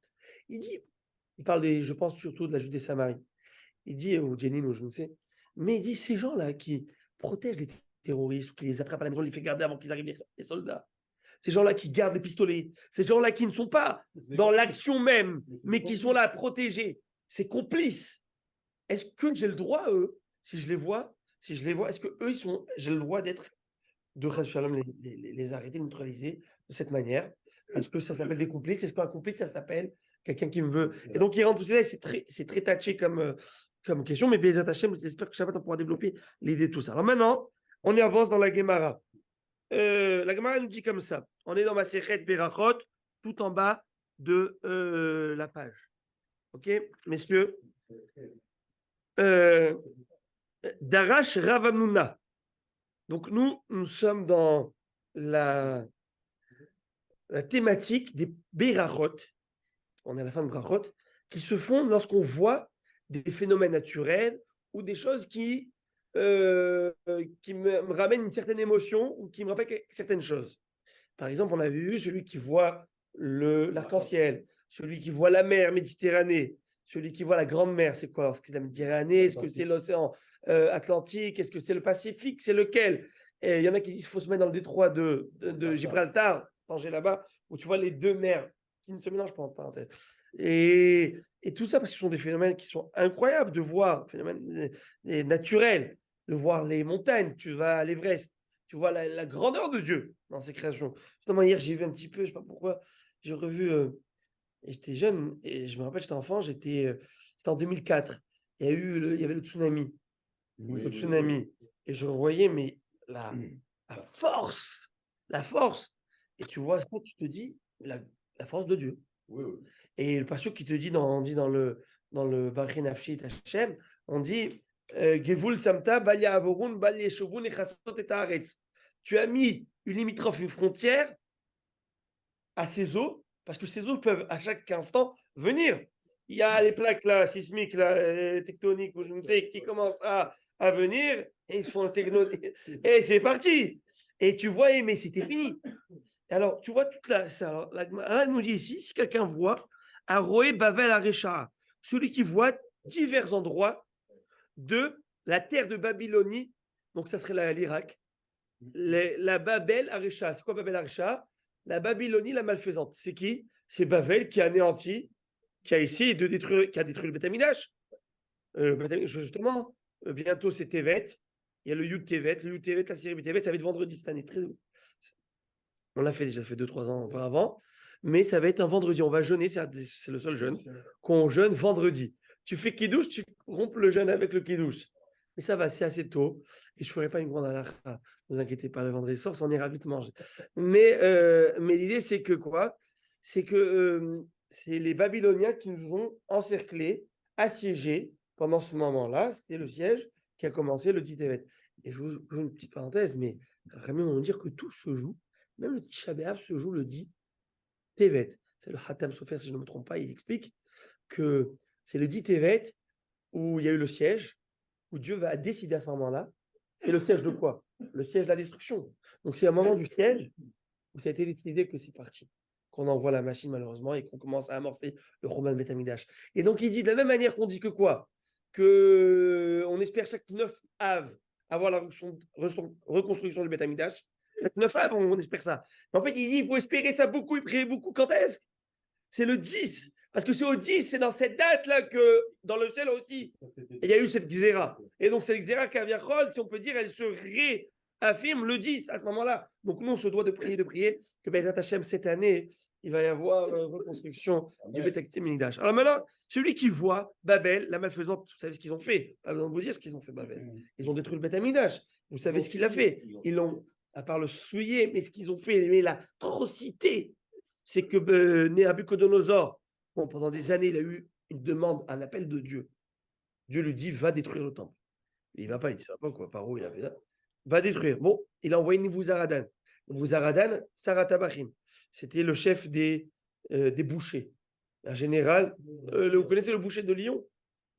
Il parle je pense surtout de la Judée-Samarie. Il dit, ou Jenin, ou je ne sais, mais il dit ces gens-là qui protègent les terroristes, ou qui les attrapent à la maison, les fait garder avant qu'ils arrivent, les soldats. Ces gens-là qui gardent les pistolets, ces gens-là qui ne sont pas dans l'action même, mais qui sont là à protéger, ces complices. Est-ce que j'ai le droit, eux, si je les vois, est-ce que eux, j'ai le droit les arrêter, neutraliser de cette manière? Parce que ça s'appelle des complices. Est-ce qu'un complice, ça s'appelle quelqu'un qui me veut? Et donc, il rentre tout ça, c'est très touché comme question, mais Bezat Hashem, j'espère que Shabbat, on pourra développer l'idée de tout ça. Alors maintenant, on y avance dans la Gemara. La Gemara nous dit comme ça. On est dans ma Masechet Berachot, tout en bas de la page. Ok, messieurs? Darash Ravamuna. Donc nous sommes dans la thématique des Berachot, on est à la fin de Berachot, qui se font lorsqu'on voit des phénomènes naturels ou des choses qui me ramènent une certaine émotion ou qui me rappellent certaines choses. Par exemple, on avait vu celui qui voit l'arc-en-ciel, celui qui voit la mer Méditerranée, celui qui voit la grande mer, c'est quoi? Est-ce que c'est la Méditerranée? Est-ce que c'est l'océan Atlantique? Est-ce que c'est le Pacifique? C'est lequel? Et il y en a qui disent qu'il faut se mettre dans le détroit de Gibraltar, Tanger là-bas, où tu vois les deux mers qui ne se mélangent pas en parenthèse. Et tout ça parce que ce sont des phénomènes qui sont incroyables de voir, phénomènes naturels, de voir les montagnes. Tu vas à l'Everest, tu vois la grandeur de Dieu dans ses créations. Justement, hier, j'ai vu un petit peu, je ne sais pas pourquoi, j'ai revu... Et j'étais jeune, et je me rappelle, j'étais enfant, c'était en 2004. Il y avait le tsunami. Le tsunami. Et je revoyais, mais la force. Et tu vois ça, tu te dis, la force de Dieu. Oui. Et le passage qui te dit, on dit dans le Bari Nafshi Hashem, on dit, Gevul Samta, Balia Avorun, Balia Shovun, et Chassot et Haaretz. Tu as mis une limitrophe, une frontière à ces eaux, parce que ces eaux peuvent à chaque instant venir. Il y a les plaques là, sismiques, là, tectoniques, ou je ne sais, qui commencent à venir, et ils se font et c'est parti. Et tu vois, mais c'était fini. Alors, tu vois toute ça. Alors, la Gemara nous dit ici, si quelqu'un voit Aroé Bavel Arecha, celui qui voit divers endroits de la terre de Babylonie, donc ça serait l'Irak, la Babel Arecha. C'est quoi Babel Arecha? La Babylonie, la malfaisante. C'est qui? C'est Bavel qui a anéanti, qui a essayé de détruire, qui a détruit le Beth Amikdash. Justement, bientôt c'est Tevet. Il y a le Yud Tevet. Le Yud Tevet, la série Tevet, ça va être vendredi cette année. On l'a fait déjà, ça fait 2-3 ans auparavant. Mais ça va être un vendredi. On va jeûner, c'est le seul jeûne qu'on jeûne vendredi. Tu fais Kiddush, tu rompes le jeûne avec le Kiddush. Mais ça va, c'est assez tôt. Et je ne ferai pas une grande halakha. Ne vous inquiétez pas, le vendredi soir, ça en ira vite manger. Mais l'idée, c'est que quoi? C'est que c'est les Babyloniens qui nous ont encerclés, assiégés pendant ce moment-là. C'était le siège qui a commencé le 10 Tevet. Et je vous ouvre une petite parenthèse, mais quand même, on va dire que tout se joue. Même le Tisha B'Av se joue le 10 Tevet. C'est le Hatam Sofer, si je ne me trompe pas, il explique que c'est le 10 Tevet où il y a eu le siège, où Dieu va décider à ce moment-là. C'est le siège de quoi? Le siège de la destruction. Donc c'est un moment du siège où ça a été décidé que c'est parti, qu'on envoie la machine malheureusement et qu'on commence à amorcer le Roman Beth Amikdash. Et donc il dit de la même manière qu'on dit que quoi? Que on espère chaque 9 Av avoir la reconstruction du Beth Amikdash. Chaque 9 Av, on espère ça. Mais en fait, il dit il faut espérer ça beaucoup et prier beaucoup. Quand est-ce? C'est le 10. Parce que c'est au 10, c'est dans cette date-là que dans le ciel aussi, il y a eu cette Xéra. Et donc cette Xéra Kaviachol, si on peut dire, elle se réaffirme le 10 à ce moment-là. Donc nous, on se doit de prier que Bezrat Hashem, cette année, il va y avoir reconstruction du Beth Amikdash. Alors maintenant, celui qui voit Babel, la malfaisante, vous savez ce qu'ils ont fait. Pas besoin de vous dire ce qu'ils ont fait, Babel. Ils ont détruit le Beth Amikdash. Vous savez ce qu'il a fait. Ils l'ont, à part le souiller, mais ce qu'ils ont fait, mais l'atrocité, c'est que Nabucodonosor, pendant des années, il a eu une demande, un appel de Dieu. Dieu lui dit, va détruire le temple. Il ne va pas, il ne sait pas quoi, par où il a fait ça. Va détruire. Bon, il a envoyé Nebuzaradan. Nebuzaradan, Saratabachim. C'était le chef des bouchers. Un général, vous connaissez le boucher de Lyon?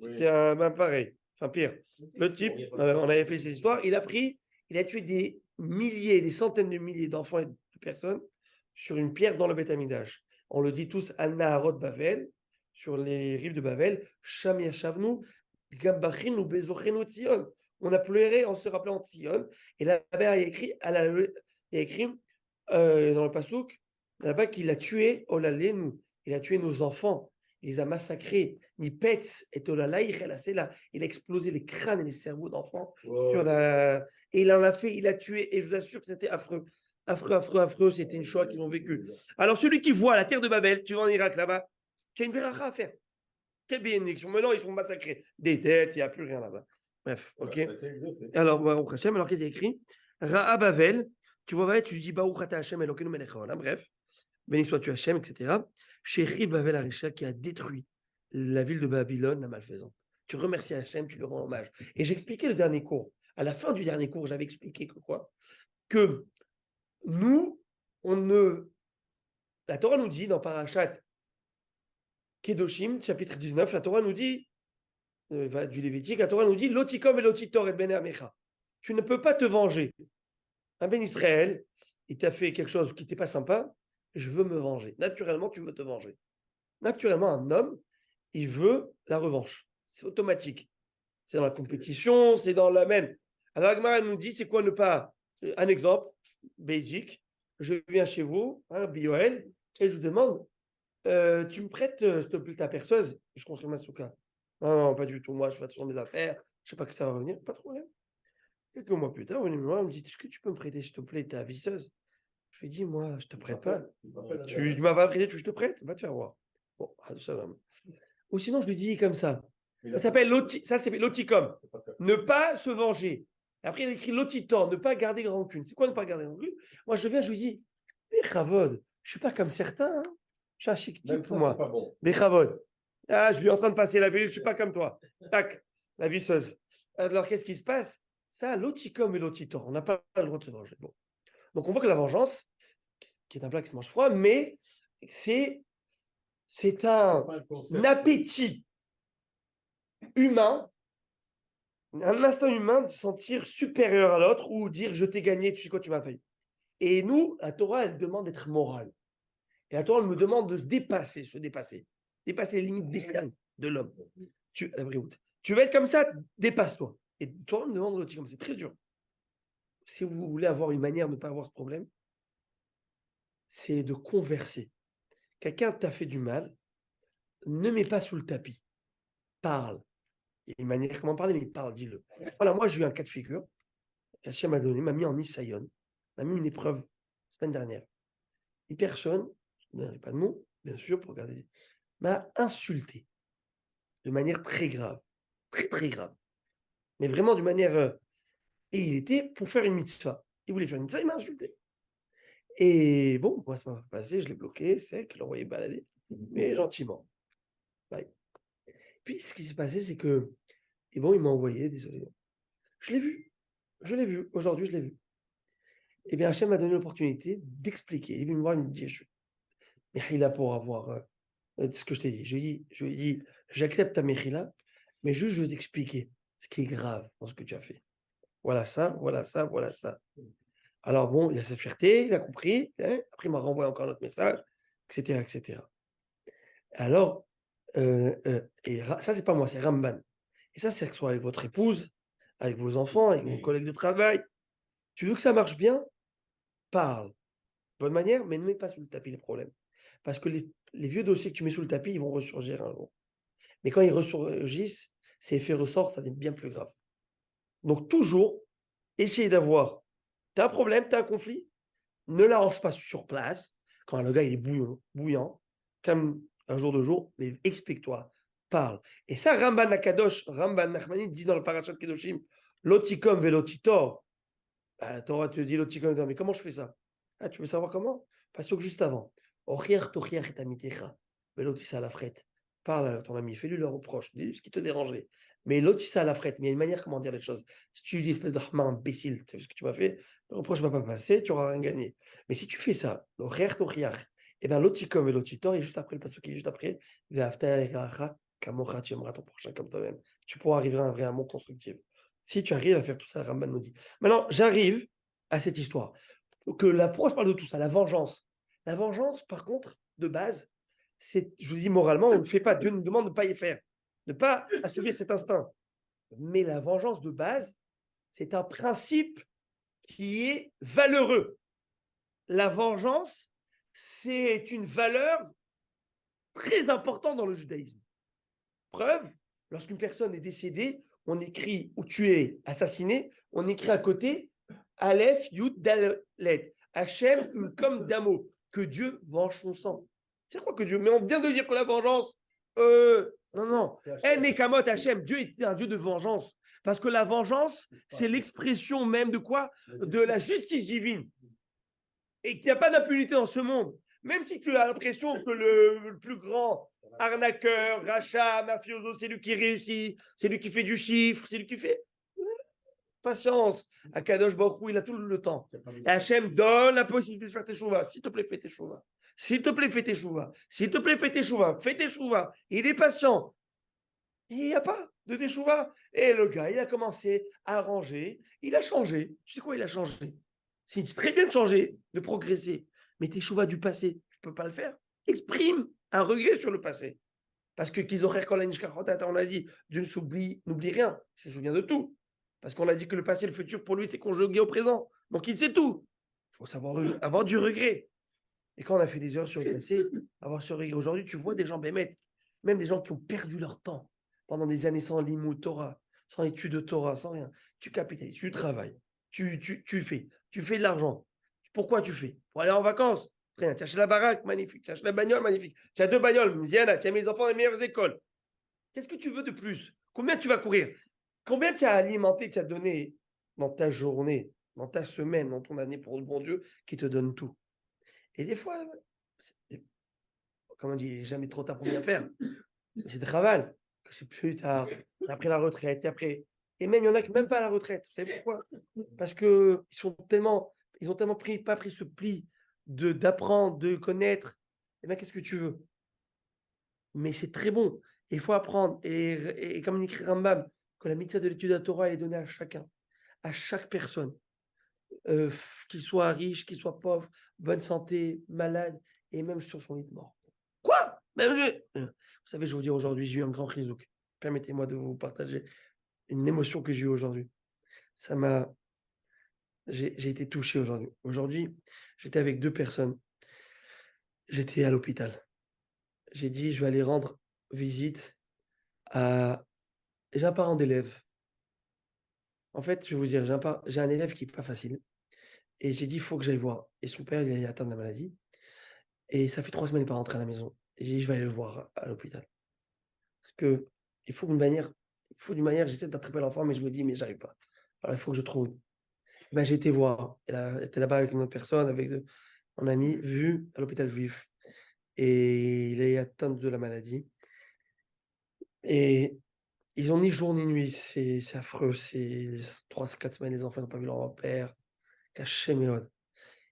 C'était un pareil, enfin pire. Le type, on avait fait ces histoires, il a tué des milliers, des centaines de milliers d'enfants et de personnes sur une pierre dans le Beth Amikdash. On le dit tous, Al-Naharot Bavel, sur les rives de Bavel, Sham Yashavnu, Gambachin ou Bezochenu Tzion. On a pleuré en se rappelant de Tzion. Et là-bas, il y a écrit dans le Passouk, là-bas qu'il a tué Olalenu, il a tué nos enfants, il les a massacrés. Ni Petz et Olalaïch, il a explosé les crânes et les cerveaux d'enfants. Et il en a fait, il a tué, et je vous assure que c'était affreux. Affreux, c'était une Shoah qu'ils ont vécue. Alors, celui qui voit la terre de Babel, tu vas en Irak là-bas, tu as une béracha à faire. Quelle bénédiction. Maintenant, ils sont massacrés. Des têtes, il n'y a plus rien là-bas. Bref, ok. Alors, qu'est-ce qu'il y a écrit? Ra'a Bavel, tu vois, tu dis Baruch Ata Hashem Elokeinu Melech Haolam, bref, béni sois-tu Hashem, etc. Chéri Bavel Arisha qui a détruit la ville de Babylone, la malfaisante. Tu remercies Hashem, tu lui rends hommage. Et j'expliquais le dernier cours. À la fin du dernier cours, j'avais expliqué que quoi? Que nous, la Torah nous dit dans Parashat Kedoshim, chapitre 19, la Torah nous dit, du Lévitique, la Torah nous dit, Lotikom et Lotitor et Ben Amecha. Tu ne peux pas te venger. Un Ben Israël, il t'a fait quelque chose qui n'était pas sympa, je veux me venger. Naturellement, tu veux te venger. Naturellement, un homme, il veut la revanche. C'est automatique. C'est dans la compétition, c'est dans la même. Alors, Agmara nous dit, c'est quoi ne pas. Un exemple, basique. Je viens chez vous, Bioel, et je vous demande, tu me prêtes, s'il te plaît, ta perceuse? Je construis ma souka. Non, pas du tout. Moi, je fais attention à mes affaires. Je ne sais pas que ça va revenir. Pas de problème. Quelques mois plus tard, il me dit, est-ce que tu peux me prêter, s'il te plaît, ta visseuse? Je lui ai dit, moi, je ne te prête pas. Tu ne m'as pas prêté, je te prête. Va te faire voir. Bon, ou sinon, je lui dis comme ça. Ça s'appelle c'est l'oticom. Ne pas se venger. Après, il a écrit l'otitor, ne pas garder rancune. C'est quoi ne pas garder rancune? Moi, je viens, je lui dis, Bechavod, je ne suis pas comme certains. Hein. Je suis un chic type pour moi. Bechavod. Ah, je lui en train de passer la pilule, je ne suis pas comme toi. Tac, la visseuse. Alors, qu'est-ce qui se passe? Ça, l'oticom et l'otitor, on n'a pas le droit de se venger. Bon. Donc, on voit que la vengeance, qui est un plat qui se mange froid, mais c'est C'est pas un un concept. appétit humain, un instinct humain de se sentir supérieur à l'autre ou dire je t'ai gagné, tu sais quoi, tu m'as payé. Et nous, la Torah, elle demande d'être morale. Et la Torah, elle me demande de se dépasser les limites d'estime de l'homme. Tu veux être comme ça, dépasse-toi. Et toi, on me demande de comme c'est très dur. Si vous voulez avoir une manière de ne pas avoir ce problème, c'est de converser. Quelqu'un t'a fait du mal, ne mets pas sous le tapis. Parle. Il y a une manière comment parler, mais parle, dis-le. Voilà, moi, j'ai eu un cas de figure. Hachem m'a donné, m'a mis en Isaïon, m'a mis une épreuve la semaine dernière. Une personne, je ne donnerai pas de nom, bien sûr, pour regarder, m'a insulté de manière très grave. Très, très grave. Mais vraiment d'une manière. Et il était pour faire une mitzvah. Il voulait faire une mitzvah, il m'a insulté. Et bon, moi, ça m'a passé, je l'ai bloqué, sec, je l'ai envoyé balader, mais gentiment. Bye. Puis ce qui s'est passé, c'est que, et bon, il m'a envoyé, désolé. Je l'ai vu, aujourd'hui, je l'ai vu. Et bien, Hachem m'a donné l'opportunité d'expliquer. Il est venu me voir, il me dit, mais il a pour avoir ce que je t'ai dit. Je lui ai dit, j'accepte ta Mechila, mais juste, je veux t'expliquer ce qui est grave dans ce que tu as fait. Voilà ça, voilà ça, voilà ça. Alors bon, il a sa fierté, il a compris. Hein, après, il m'a renvoyé encore notre message, etc., etc. Alors, ça, c'est pas moi, c'est Ramban. Et ça, c'est que ce soit avec votre épouse, avec vos enfants, avec vos collègues de travail. Tu veux que ça marche bien? Parle. Bonne manière, mais ne mets pas sous le tapis les problèmes. Parce que les vieux dossiers que tu mets sous le tapis, ils vont ressurgir un jour. Mais quand ils ressurgissent, ces effets ressortent, ça devient bien plus grave. Donc, toujours, essayer d'avoir. Tu as un problème, tu as un conflit, ne l'arrange pas sur place, quand le gars il est bouillant, comme un jour de jour, mais explique-toi, parle. Et ça, Ramban Akadosh, Ramban Nachmani dit dans le Parashat Kedoshim, Lotikom velotitor. La Torah te dit Lotikom, mais comment je fais ça? Ah, tu veux savoir comment? Parce que juste avant, Ochiach tochiach et amitecha, velotissa la frette. Parle à ton ami, fais-lui le reproche, dis ce qui te dérangeait. Mais lotissa la frette, mais il y a une manière comment dire les choses. Si tu dis espèce de imbécile, tu sais ce que tu m'as fait, le reproche ne va pas passer, tu n'auras rien gagné. Mais si tu fais ça, l'ochiach tochiach, et bien lotikom et lotitor, et juste après le passage qui est juste après, kamocha, tu aimeras ton prochain comme toi-même. Tu pourras arriver à un vrai amour constructif. Si tu arrives à faire tout ça, Ramban nous dit. Maintenant, j'arrive à cette histoire. Pourquoi je parle de tout ça? La vengeance. La vengeance, par contre, de base, je vous dis moralement, on ne fait pas. Dieu nous demande de ne pas y faire, de ne pas assouvir cet instinct. Mais la vengeance de base, c'est un principe qui est valeureux. La vengeance, c'est une valeur très importante dans le judaïsme. Preuve, lorsqu'une personne est décédée, on écrit, ou tué, assassiné, on écrit à côté Aleph, Yud, Dalet. Hachem, comme Damo, que Dieu venge son sang. C'est quoi que Dieu? Mais on vient de dire que la vengeance, non. Nekamot Hachem, Dieu est un Dieu de vengeance. Parce que la vengeance, c'est l'expression même de quoi? De la justice divine. Et qu'il n'y a pas d'impunité dans ce monde. Même si tu as l'impression que le plus grand arnaqueur, rachat, mafioso, c'est lui qui réussit, c'est lui qui fait du chiffre, c'est lui qui fait. Patience. Akadosh Baruch Hu, il a tout le temps. Et Hachem donne la possibilité de faire tes chouvas. S'il te plaît, fais tes chouvas. S'il te plaît, fais tes chouvas. S'il te plaît, fais tes chouvas. Fais tes chouvas. Il est patient. Et il n'y a pas de tes chouvas. Et le gars, il a commencé à ranger. Il a changé. Tu sais quoi, il a changé? C'est très bien de changer, de progresser. Mais tes chouvas du passé, tu ne peux pas le faire. Exprime un regret sur le passé. Parce que qu'ils auraient on a dit, Dieu n'oublie rien. Il se souvient de tout. Parce qu'on a dit que le passé et le futur, pour lui, c'est conjugué au présent. Donc, il sait tout. Il faut savoir avoir du regret. Et quand on a fait des erreurs sur le passé, avoir ce regret. Aujourd'hui, tu vois des gens bémettes, même des gens qui ont perdu leur temps pendant des années sans limoud Torah, sans études de Torah, sans rien. Tu capitalises, tu travailles, tu fais de l'argent. Pourquoi tu fais? Pour aller en vacances. Très bien. Tu achètes la baraque, magnifique. Tu achètes la bagnole, magnifique. Tu as 2 bagnoles, Mziana, tu as mis les enfants dans les meilleures écoles. Qu'est-ce que tu veux de plus? Combien tu vas courir? Combien tu as alimenté, tu as donné dans ta journée, dans ta semaine, dans ton année pour le bon Dieu qui te donne tout? Et des fois, comme on dit, il n'est jamais trop tard pour bien faire. C'est de travail, que c'est plus tard, après la retraite, et après. Et même, il y en a qui même pas à la retraite. Vous savez pourquoi? Parce qu'ils ont tellement pas pris ce pli d'apprendre, de connaître, eh bien, qu'est-ce que tu veux? Mais c'est très bon. Il faut apprendre. Et comme écrit Rambam, que la mitzvah de l'étude de la Torah, elle est donnée à chacun, à chaque personne, qu'il soit riche, qu'il soit pauvre, bonne santé, malade, et même sur son lit de mort. Quoi? Vous savez, je vous dis aujourd'hui, j'ai eu un grand chizouk. Permettez-moi de vous partager une émotion que j'ai eue aujourd'hui. Ça m'a. J'ai été touché aujourd'hui. Aujourd'hui, j'étais avec 2 personnes. J'étais à l'hôpital. J'ai dit: «Je vais aller rendre visite à» j'ai un parent d'élève. En fait, je vais vous dire, j'ai un élève qui est pas facile et j'ai dit: «Il faut que j'aille voir» et son père, il est atteint de la maladie et ça fait 3 semaines, il est pas rentré à la maison et j'ai dit: «Je vais aller le voir à l'hôpital». Parce que il faut d'une manière, j'essaie d'attraper l'enfant, mais je me dis: «Mais j'arrive pas». Alors il faut que je trouve. Ben, j'ai été voir. Elle était là-bas avec une autre personne, avec mon ami, vu à l'hôpital juif et il est atteint de la maladie et ils ont ni jour ni nuit. C'est affreux. C'est 3-4 semaines, les enfants n'ont pas vu leur père. Qu'Hachem Echad.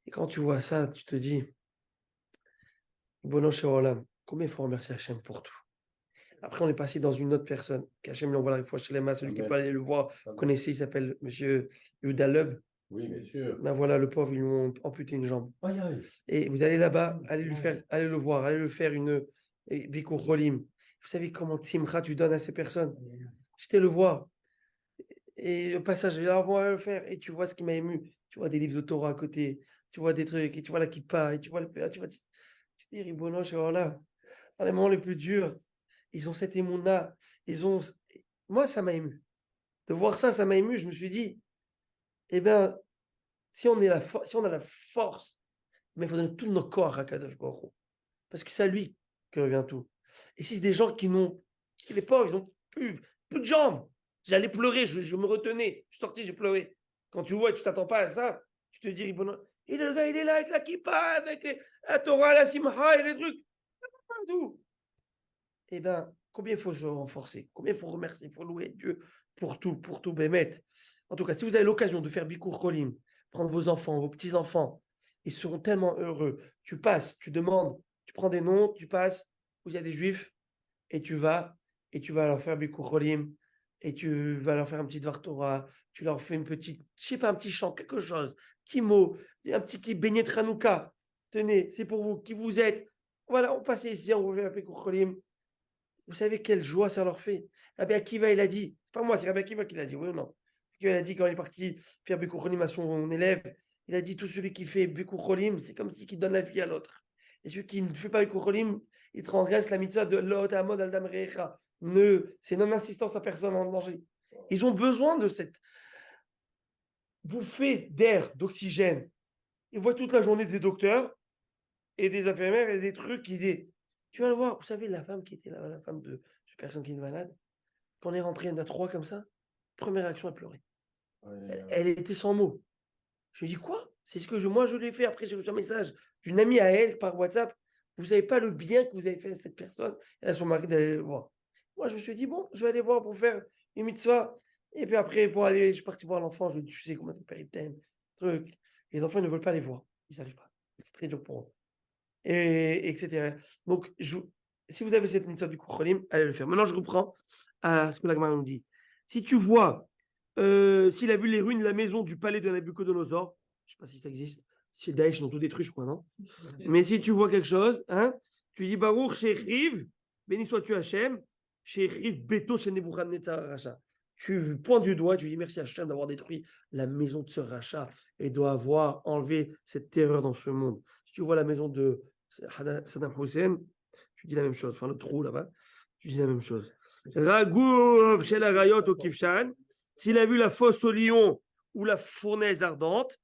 Et quand tu vois ça, tu te dis: «Ribono shel olam, combien il faut remercier Hachem pour tout». Après, on est passé dans une autre personne, qu'Hachem lui envoie la réfoua shelema, celui qui Amen. peut aller le voir, vous Amen. connaissez, il s'appelle monsieur Yehuda Leub. Oui, bien sûr. Ben voilà, le pauvre, ils lui ont amputé une jambe. Aïe, aïe. Et vous allez là-bas, allez le voir, allez le faire une Bikur Cholim. Vous savez comment Simcha tu donnes à ces personnes? J'étais le voir. Et au passage, là, on va le faire. Et tu vois ce qui m'a ému. Tu vois des livres de Torah à côté. Tu vois des trucs. Et tu vois la kippa. Et tu vois tu te dis, Ribono shel olam, dans les moments les plus durs, ils ont cette émouna. Moi, ça m'a ému. De voir ça, ça m'a ému. Je me suis dit, eh bien, si on a la force, mais il faut donner tout notre corps à Kadosh Baruch Hu. Parce que c'est à lui que revient tout. Et si c'est des gens qui les pauvres, ils ont plus de jambes. J'allais pleurer, je me retenais. Je suis sorti, j'ai pleuré. Quand tu vois et tu t'attends pas à ça, tu te dis, bon, et le gars, il est là avec la kippa, avec la Torah, la simcha et les trucs. Tout. Eh bien, combien il faut se renforcer? Combien il faut remercier? Il faut louer Dieu pour tout, Bémet. En tout cas, si vous avez l'occasion de faire Bikur Cholim, prendre vos enfants, vos petits-enfants, ils seront tellement heureux. Tu passes, tu demandes, tu prends des noms, tu passes où il y a des juifs et tu vas leur faire Bikur Cholim et tu vas leur faire un petit Dvar Torah, tu leur fais une petite, je sais pas, un petit chant, quelque chose, petit mot, un petit qui beignet de Hanouka. Tenez, c'est pour vous, qui vous êtes. Voilà, on passe ici, on vous fait un Bikur Cholim. Vous savez quelle joie ça leur fait? Rabbi Akiva, il a dit, c'est pas moi, c'est Rabbi Akiva qui l'a dit, oui ou non? Il a dit quand il est parti faire Bikur Cholim à son élève, il a dit tout celui qui fait Bikur Cholim, c'est comme si il donne la vie à l'autre. Et celui qui ne fait pas Bikur Cholim, il transgresse la mitzvah de Lo Ta'amod al Dam Re'echa. C'est non-assistance à personne en danger. Ils ont besoin de cette bouffée d'air, d'oxygène. Ils voient toute la journée des docteurs et des infirmières et des trucs Tu vas le voir, vous savez, la femme qui était là, la femme de cette personne qui est malade, quand on est rentré, il y en a 3 comme ça, première réaction, elle pleurait. Elle était sans mots. Je lui ai dit, quoi? C'est ce que moi je l'ai fait. Après, j'ai reçu un message d'une amie à elle par WhatsApp. Vous savez pas le bien que vous avez fait à cette personne et à son mari d'aller le voir. Moi, je me suis dit, bon, je vais aller voir pour faire une mitzvah. Et puis après, je suis parti voir l'enfant. Je lui ai dit, tu sais comment ton père il t'aime. Truc. Les enfants ne veulent pas les voir. Ils n'arrivent pas. C'est très dur pour eux. Etc. Donc, si vous avez cette mitzvah du Kocholim, allez le faire. Maintenant, je reprends à ce que la Gemara nous dit. Si tu vois, s'il a vu les ruines de la maison du palais de Nabucodonosor, je ne sais pas si ça existe, si Daesh ont tout détruit, je crois, non? Mais si tu vois quelque chose, hein, tu dis Baruch Shechriv, béni sois-tu Hachem, Shechriv Beto chez Nebuchadnezzar Racha. Tu pointes du doigt, tu dis merci Hachem d'avoir détruit la maison de ce rachat et d'avoir enlevé cette terreur dans ce monde. Si tu vois la maison de Saddam Hussein, tu dis la même chose. Enfin, le trou là-bas, tu dis la même chose. Ragouf chez la Rayot au Kifshan, s'il a vu la fosse au lion ou la fournaise ardente,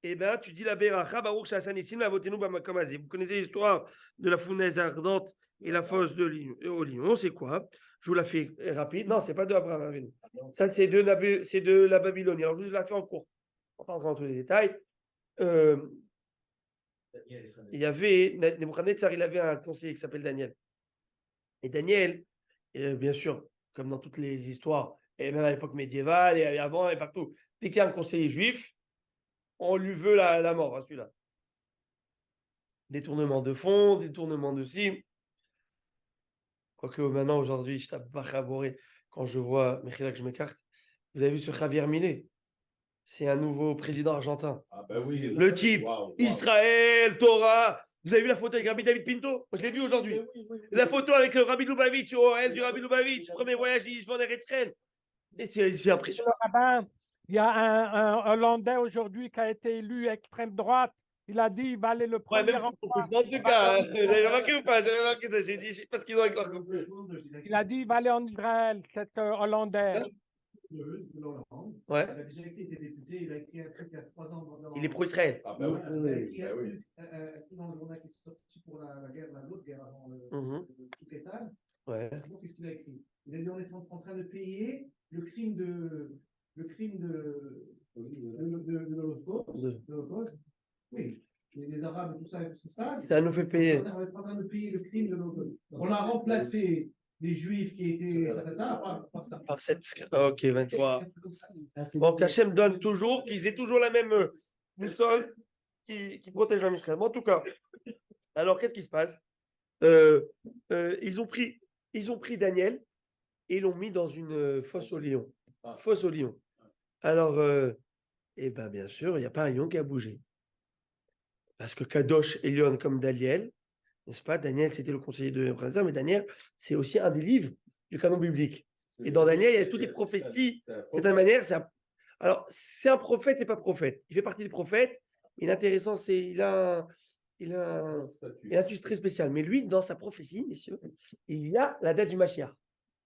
eh bien, tu dis la Beracha, Baruch Shasanissim, la Votenu Bamakamazé. Vous connaissez l'histoire de la fournaise ardente et la fosse au lion, c'est quoi? Je vous la fais rapide. Non, c'est pas de Abraham Avinu. Ça, c'est de la Babylonie. Alors, je vous la fais en cours. On va pas rentrer dans tous les détails. Il y avait, Nebuchadnezzar, il avait un conseiller qui s'appelle Daniel. Et Daniel, bien sûr, comme dans toutes les histoires, et même à l'époque médiévale, et avant, et partout, dès qu'il y a un conseiller juif, on lui veut la mort, hein, celui-là. détournement de fonds, détournement de ci. Quoique maintenant, aujourd'hui, je tape Bachaboré quand je vois, mais que je m'écarte. Vous avez vu ce Javier Milei? C'est un nouveau président argentin. Ah ben oui. Le type, Israël, Torah. Vous avez vu la photo avec Rabbi David Pinto? Moi, je l'ai vu aujourd'hui. La photo avec le Rabbi Lubavitch, OL du Rabbi Lubavitch, premier voyage, il va en Eretz-Israël. Et c'est impressionnant. Le rabbin, il y a un Hollandais aujourd'hui qui a été élu extrême droite. Il a dit qu'il va aller le Ouais, premier même emploi. en tout cas, vous avez remarqué ou pas? J'avais remarqué ça. J'ai dit, je sais pas ce qu'ils ont avec leur couple. Il a dit qu'il va aller en Israël, cet Hollandais. Ouais. Il a déjà écrit, il était député, il a écrit un truc il y a 3 ans. Il est pro-Israël. Ah ben oui. Il a écrit un Ben oui. truc dans le journal qui est sorti pour la guerre, l'autre guerre avant le Tzouketan. Ouais. Qu'est-ce qu'il a écrit? Il a dit on est en train de payer le crime de l'Holocauste. Oui. Les Arabes et tout ça, tout ce qui se passe. Ça nous fait payer. On est en train de payer le crime de l'Holocauste. On a remplacé les Juifs qui étaient par ça. Par cette. Ok, 23. Donc Hachem donne toujours, qu'ils aient toujours la même boussole qui protège la Israël. En tout cas, alors qu'est-ce qui se passe? Ils ont pris Daniel et l'ont mis dans une fosse au lion. Fosse au lion. Alors, eh ben, bien sûr, il n'y a pas un lion qui a bougé. Parce que Kadosh et Lion comme Daniel, n'est-ce pas? Daniel, c'était le conseiller de Nebuchadnezzar, mais Daniel, c'est aussi un des livres du canon biblique. Et dans Daniel, il y a toutes les prophéties. De cette manière, alors, c'est un prophète et pas prophète. Il fait partie des prophètes. Il est intéressant, il a un statut très spécial. Mais lui, dans sa prophétie, messieurs, il y a la date du Mashiach,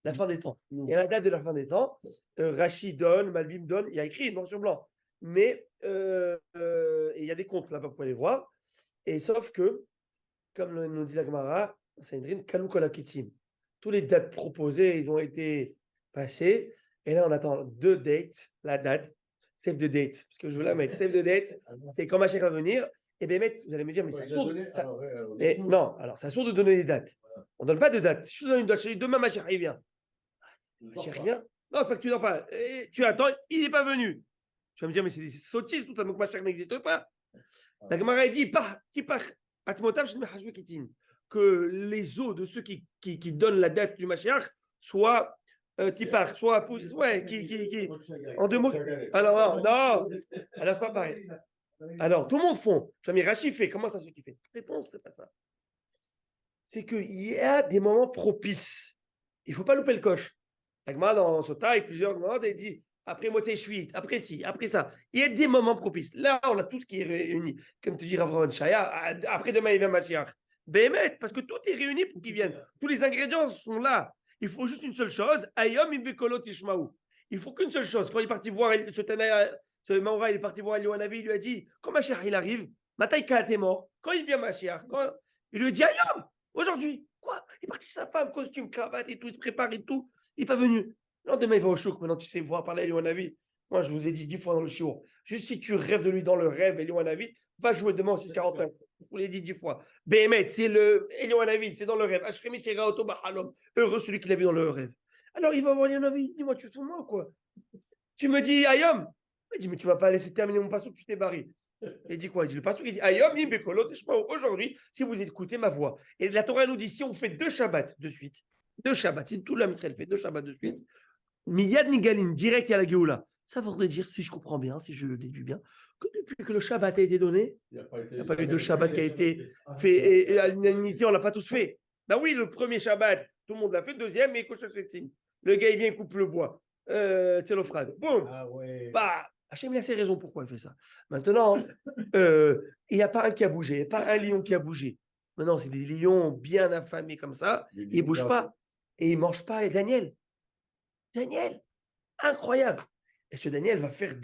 la fin des temps. Et à la date de la fin des temps, Rashi donne, Malbim donne, il y a écrit noir sur blanc. Mais il y a des comptes là-bas, vous pouvez les voir. Et sauf que, comme nous dit la Gemara, c'est une Kalou Kolakitim. Tous les dates proposées, ils ont été passées. Et là, on attend 2 dates, la date, save the date, parce que je veux la mettre. Save the date, c'est quand Mashiach va venir. Et bien, vous allez me dire, mais ça sourd. Non, alors ça sourd de donner les dates. On ne donne pas de date. Si je te donne une date, je dis demain, Mashiach, il vient. Mashiach, il vient. Non, c'est pas que tu n'en pas. Et tu attends, il n'est pas venu. Tu vas me dire, mais c'est des sottises, tout ça, donc Mashiach n'existe pas. La Gemara dit, que les os de ceux qui donnent la date du Mashiach soient soit en 2 mots. Alors, non, alors c'est pas pareil. Alors, tout le monde fond. Jamais Rachid fait. Comment ça se fait qu'il fait? Réponse, c'est pas ça. C'est qu'il y a des moments propices. Il ne faut pas louper le coche. La Gemara dans Sota, plusieurs moments, elle dit après Moté Shvit, après ci, après ça. Il y a des moments propices. Là, on a tout ce qui est réuni. Comme tu dis, Rav Shaya, après demain, il vient Mashiach. Bémet, parce que tout est réuni pour qu'il vienne. Tous les ingrédients sont là. Il faut juste une seule chose. Ayom Imbekolo Tishmaou. Il faut qu'une seule chose. Quand il est parti voir ce Maura, il est parti voir Eliouanavi, il lui a dit quand Mashiach il arrive, Mataïka est mort. Quand il vient Mashiach, il lui a dit Ayom, aujourd'hui. Quoi? Il est parti sa femme, costume, cravate et tout, il se prépare et tout. Il n'est pas venu. Non, demain, il va au chouk. Maintenant, tu sais voir parler à Eliouanavi. Moi, je vous ai dit 10 fois dans le shiur. Juste si tu rêves de lui dans le rêve, Eliouanavi, va jouer demain au 649. Je vous l'ai dit 10 fois. Béhémet, c'est le Eliouanavi, c'est dans le rêve. Ashremi Sheraoto Bahalom. Heureux celui qui l'a vu dans le rêve. Alors, il va voir Eliouanavi. Dis-moi, tu fous moi ou quoi? Tu me dis Ayom. Il dit, mais tu ne m'as pas laissé terminer mon passo, tu t'es barré. Il dit quoi? Il dit le passo, il dit Ayom, Imbekolo, aujourd'hui, si vous écoutez ma voix. Et la Torah nous dit, si on fait 2 Shabbats de suite, 2 Shabbats, si tout l'âme Israël fait 2 Shabbats de suite, Miyad Nigalim, direct à la Géoula. Ça voudrait dire, si je comprends bien, si je le déduis bien, que depuis que le Shabbat a été donné, il n'y a pas eu de Shabbat qui a été fait, et à l'unanimité, on ne l'a pas tous fait. Ben oui, le premier Shabbat, tout le monde l'a fait, le deuxième, mais le gars, il vient, il coupe le bois. Tselofrad. Boum. Ah ouais. Bah, Hachem, il a ses raisons pourquoi il fait ça. Maintenant, il n'y a pas un qui a bougé, il n'y a pas un lion qui a bougé. Maintenant, c'est des lions bien affamés comme ça, ils ne bougent pas et ils ne mangent pas. Et Daniel, incroyable. Et ce Daniel va faire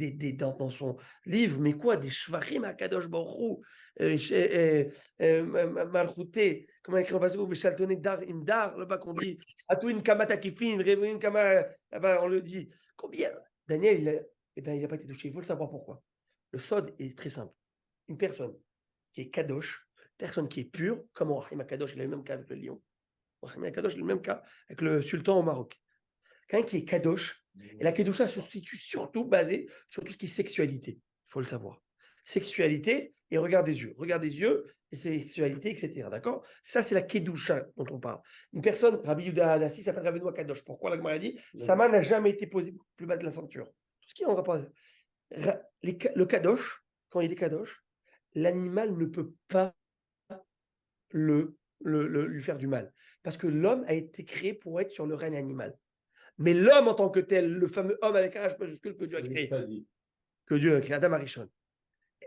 dans son livre, mais quoi, des shvachim à Kadosh Baruch Hu, Malchouté, comment écrit en passage, Meshaltoné Dar Imdar, là-bas qu'on dit, Atouin Kamata Kifin, Révouin Kama, là-bas on le dit. Combien? Daniel, il n'a pas été touché. Il faut le savoir pourquoi. Le sod est très simple. Une personne qui est Kadosh, personne qui est pure, comme Rahim Kadosh, il a le même cas avec le lion. Rahim Kadosh, il a le même cas avec le sultan au Maroc. Quelqu'un qui est Kadosh, et la Kedusha se situe surtout basée sur tout ce qui est sexualité. Il faut le savoir. Sexualité et regard des yeux. Regard des yeux, sexualité, etc. D'accord? Ça, c'est la Kedusha dont on parle. Une personne, Rabbi Yehuda Hanassi, s'appelle Rabbeinu Kadosh. Pourquoi la Gemara dit sa main n'a jamais été posée plus bas de la ceinture. Tout ce qui est en rapport. Le Kadosh, quand il est Kadosh, l'animal ne peut pas lui faire du mal. Parce que l'homme a été créé pour être sur le règne animal. Mais l'homme en tant que tel, le fameux homme avec un H majuscule que Dieu a créé, Adam Arishon.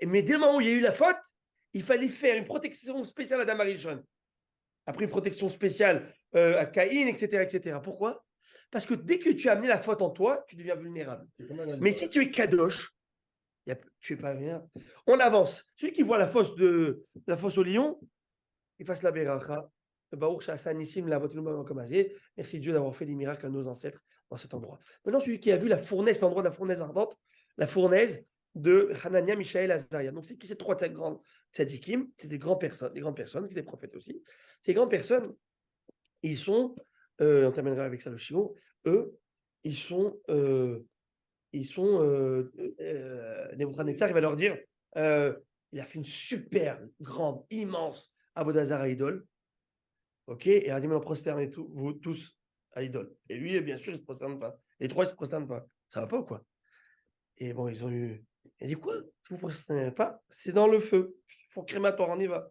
Mais dès le moment où il y a eu la faute, il fallait faire une protection spéciale à Adam Arishon. Après une protection spéciale à Caïn, etc., etc. Pourquoi? Parce que dès que tu as amené la faute en toi, tu deviens vulnérable. Mais si tu es Kadosh, tu n'es pas vulnérable. On avance. Celui qui voit la fosse au lion, il fasse la beracha. Merci Dieu d'avoir fait des miracles à nos ancêtres dans cet endroit. Maintenant, celui qui a vu la fournaise, l'endroit de la fournaise ardente, la fournaise de Hanania, Mishaël, Azaria. Donc, c'est qui ces trois grands tzadikim? C'est des grandes personnes, c'est des prophètes aussi. Ces grandes personnes, ils sont, on terminera avec ça le chiot, eux, Nebuchadnezzar, il va leur dire, il a fait une super grande, immense avodah zarah idole. Ok, et il a dit maintenant prosternez vous tous à l'idole. Et lui, bien sûr, il ne se prosterne pas. Les trois, ils ne se prosternent pas. Ça va pas ou quoi? Et bon, il a dit quoi? Vous ne vous prosternez pas? C'est dans le feu. Il faut crématoire, on y va.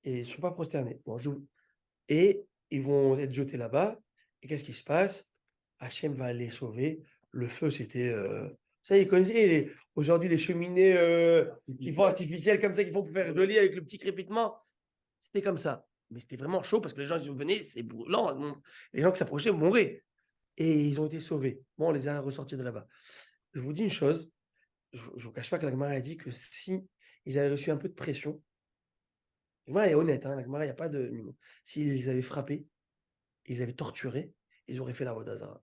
Et ils ne sont pas prosternés. Bon, et ils vont être jetés là-bas. Et qu'est-ce qui se passe? Hachem va les sauver. Le feu, c'était. Ça, ils connaissaient aujourd'hui les cheminées qui font artificielles comme ça, qui font pour faire joli avec le petit crépitement. C'était comme ça. Mais c'était vraiment chaud parce que les gens, ils venaient, c'est brûlant. Les gens qui s'approchaient mouraient. Et ils ont été sauvés. Bon, on les a ressortis de là-bas. Je vous dis une chose. Je ne vous cache pas que la Gemara a dit que si ils avaient reçu un peu de pression, la Gemara est honnête, hein, la Gemara, il n'y a pas de. S'ils les avaient frappés, ils avaient torturé, ils auraient fait la avodah zarah.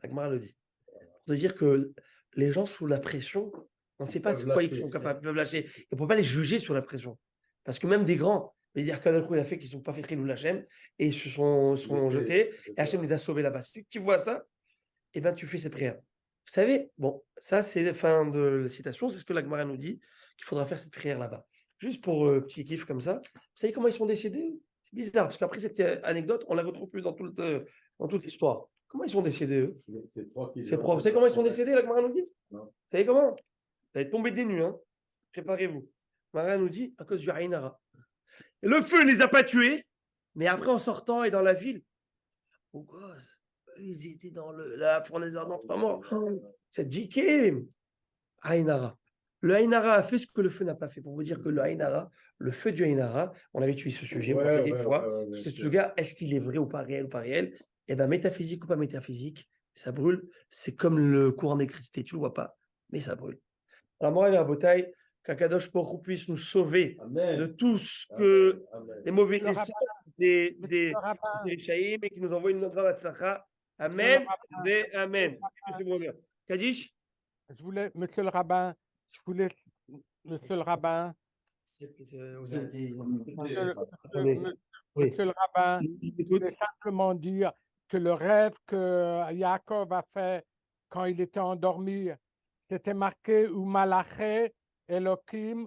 La Gemara le dit. Pour te dire que les gens sous la pression, on ne sait pas de quoi ils sont capables, ils peuvent lâcher. Et on ne peut pas les juger sur la pression. Parce que même des grands, il y a qu'un il a fait qu'ils ne sont pas fait Khilul Hachem et ils se sont jetés. Et Hachem les a sauvés là-bas. Si tu vois ça, eh ben, tu fais cette prière. Vous savez, bon, ça c'est la fin de la citation, c'est ce que la Gemara nous dit, qu'il faudra faire cette prière là-bas. Juste pour petit kiff comme ça. Vous savez comment ils sont décédés? C'est bizarre, parce qu'après cette anecdote, on la retrouve plus dans toute l'histoire. Comment ils sont décédés, eux? C'est propre. Vous savez comment ils sont décédés, la Gemara nous dit? Non. Vous savez comment? Vous allez tomber des nues, hein? Préparez-vous. La Gemara nous dit, à cause du Aïnara. Le feu ne les a pas tués, mais après en sortant et dans la ville, oh gosse, ils étaient dans la fournaise ardente, pas mort. C'est Diké. Aïnara. Le Aïnara a fait ce que le feu n'a pas fait. Pour vous dire que le Aïnara, le feu du Aïnara, on avait tué ce sujet une fois. C'est ce gars, est-ce qu'il est vrai ou pas réel? Eh bien, métaphysique ou pas métaphysique, ça brûle. C'est comme le courant d'électricité, tu ne le vois pas, mais ça brûle. Alors, moi, la bataille, qu'Akadosh Baruch Hu puisse nous sauver de tout ce que les mauvais essais des Shaïm et qui nous envoie une grande atzlacha. Amen et Amen. Kadish? Monsieur le rabbin, Monsieur le rabbin, je voulais simplement dire que le rêve que Yaakov a fait quand il était endormi, c'était marqué ou Malaché, Elohim,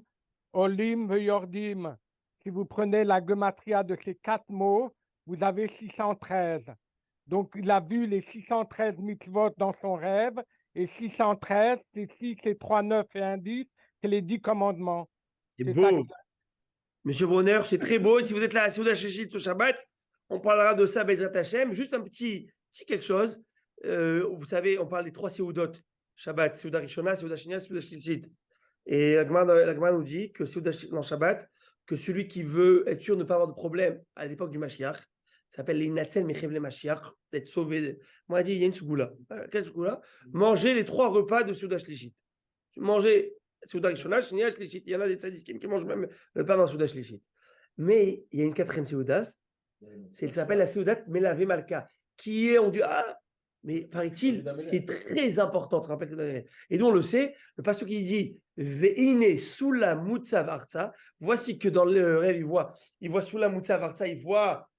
Olim, Veyordim. Si vous prenez la gematria de ces 4 mots, vous avez 613. Donc, il a vu les 613 mitzvot dans son rêve, et 613, c'est 6, c'est 3, 9 et 1, 10, c'est les 10 commandements. C'est beau. Monsieur Bonheur, c'est très beau. Et si vous êtes là à Seudat Shlichit ce Shabbat, on parlera de ça, Bezrat Hashem. Juste un petit quelque chose. Vous savez, on parle des 3 Seudot. Shabbat, Seudat Rishona, Seudat Shenia, Seudat Shlichit. Et la Gemara nous dit que dans Shabbat, que celui qui veut être sûr de ne pas avoir de problème à l'époque du Mashiach, ça s'appelle les Natzel Mechevle Mashiach, d'être sauvé. Moi, il dit, il y a une sougoula. Quelle sougoula? Manger les 3 repas de Seudat Shlichit. Manger Seudat Rishona, Shenia, Shlichit. Il y en a des tzadikim qui mangent même le pain dans Seudat Shlichit. Mais il y a une 4e Seudat, elle s'appelle la Seudat Melave Malka, qui est, on dit, mais paraît-il, c'est très important, tu te rappelles. Et nous, on le sait, le pasteur qui dit Veine Sula Mutzav Arza, voici que dans le rêve, il voit Sula Mutzav Arza, il voit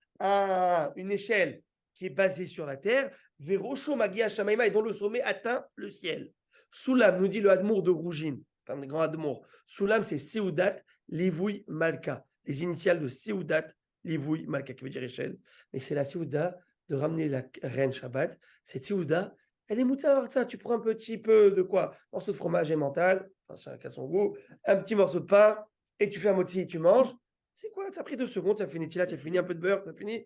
une échelle qui est basée sur la terre, Verosho Magia Shamaima, et dont le sommet atteint le ciel. Soulam, nous dit le Admour de Rougine, c'est un grand Admour. Soulam, c'est Seudat Livui Malka. les initiales de Seudat Livoui Malka, qui veut dire échelle. Mais c'est la Seuda de ramener la reine Shabbat. Cette Seuda, elle est moutard, ça. Tu prends un petit peu de quoi? Un morceau de fromage emmental, enfin, chacun son goût, un petit morceau de pain, et tu fais un moti et tu manges. C'est quoi? Ça a pris 2 secondes, ça fini. Tu as fini un peu de beurre, ça fini.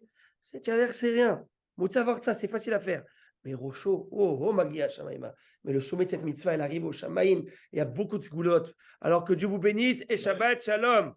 Tu as l'air, c'est rien. Moutzavar, ça, c'est facile à faire. Mais Rocho, oh, Magia Shamaïma. Mais le sommet de cette mitzvah, elle arrive au Shamaïm. Il y a beaucoup de sgoulottes. Alors que Dieu vous bénisse et Shabbat Shalom.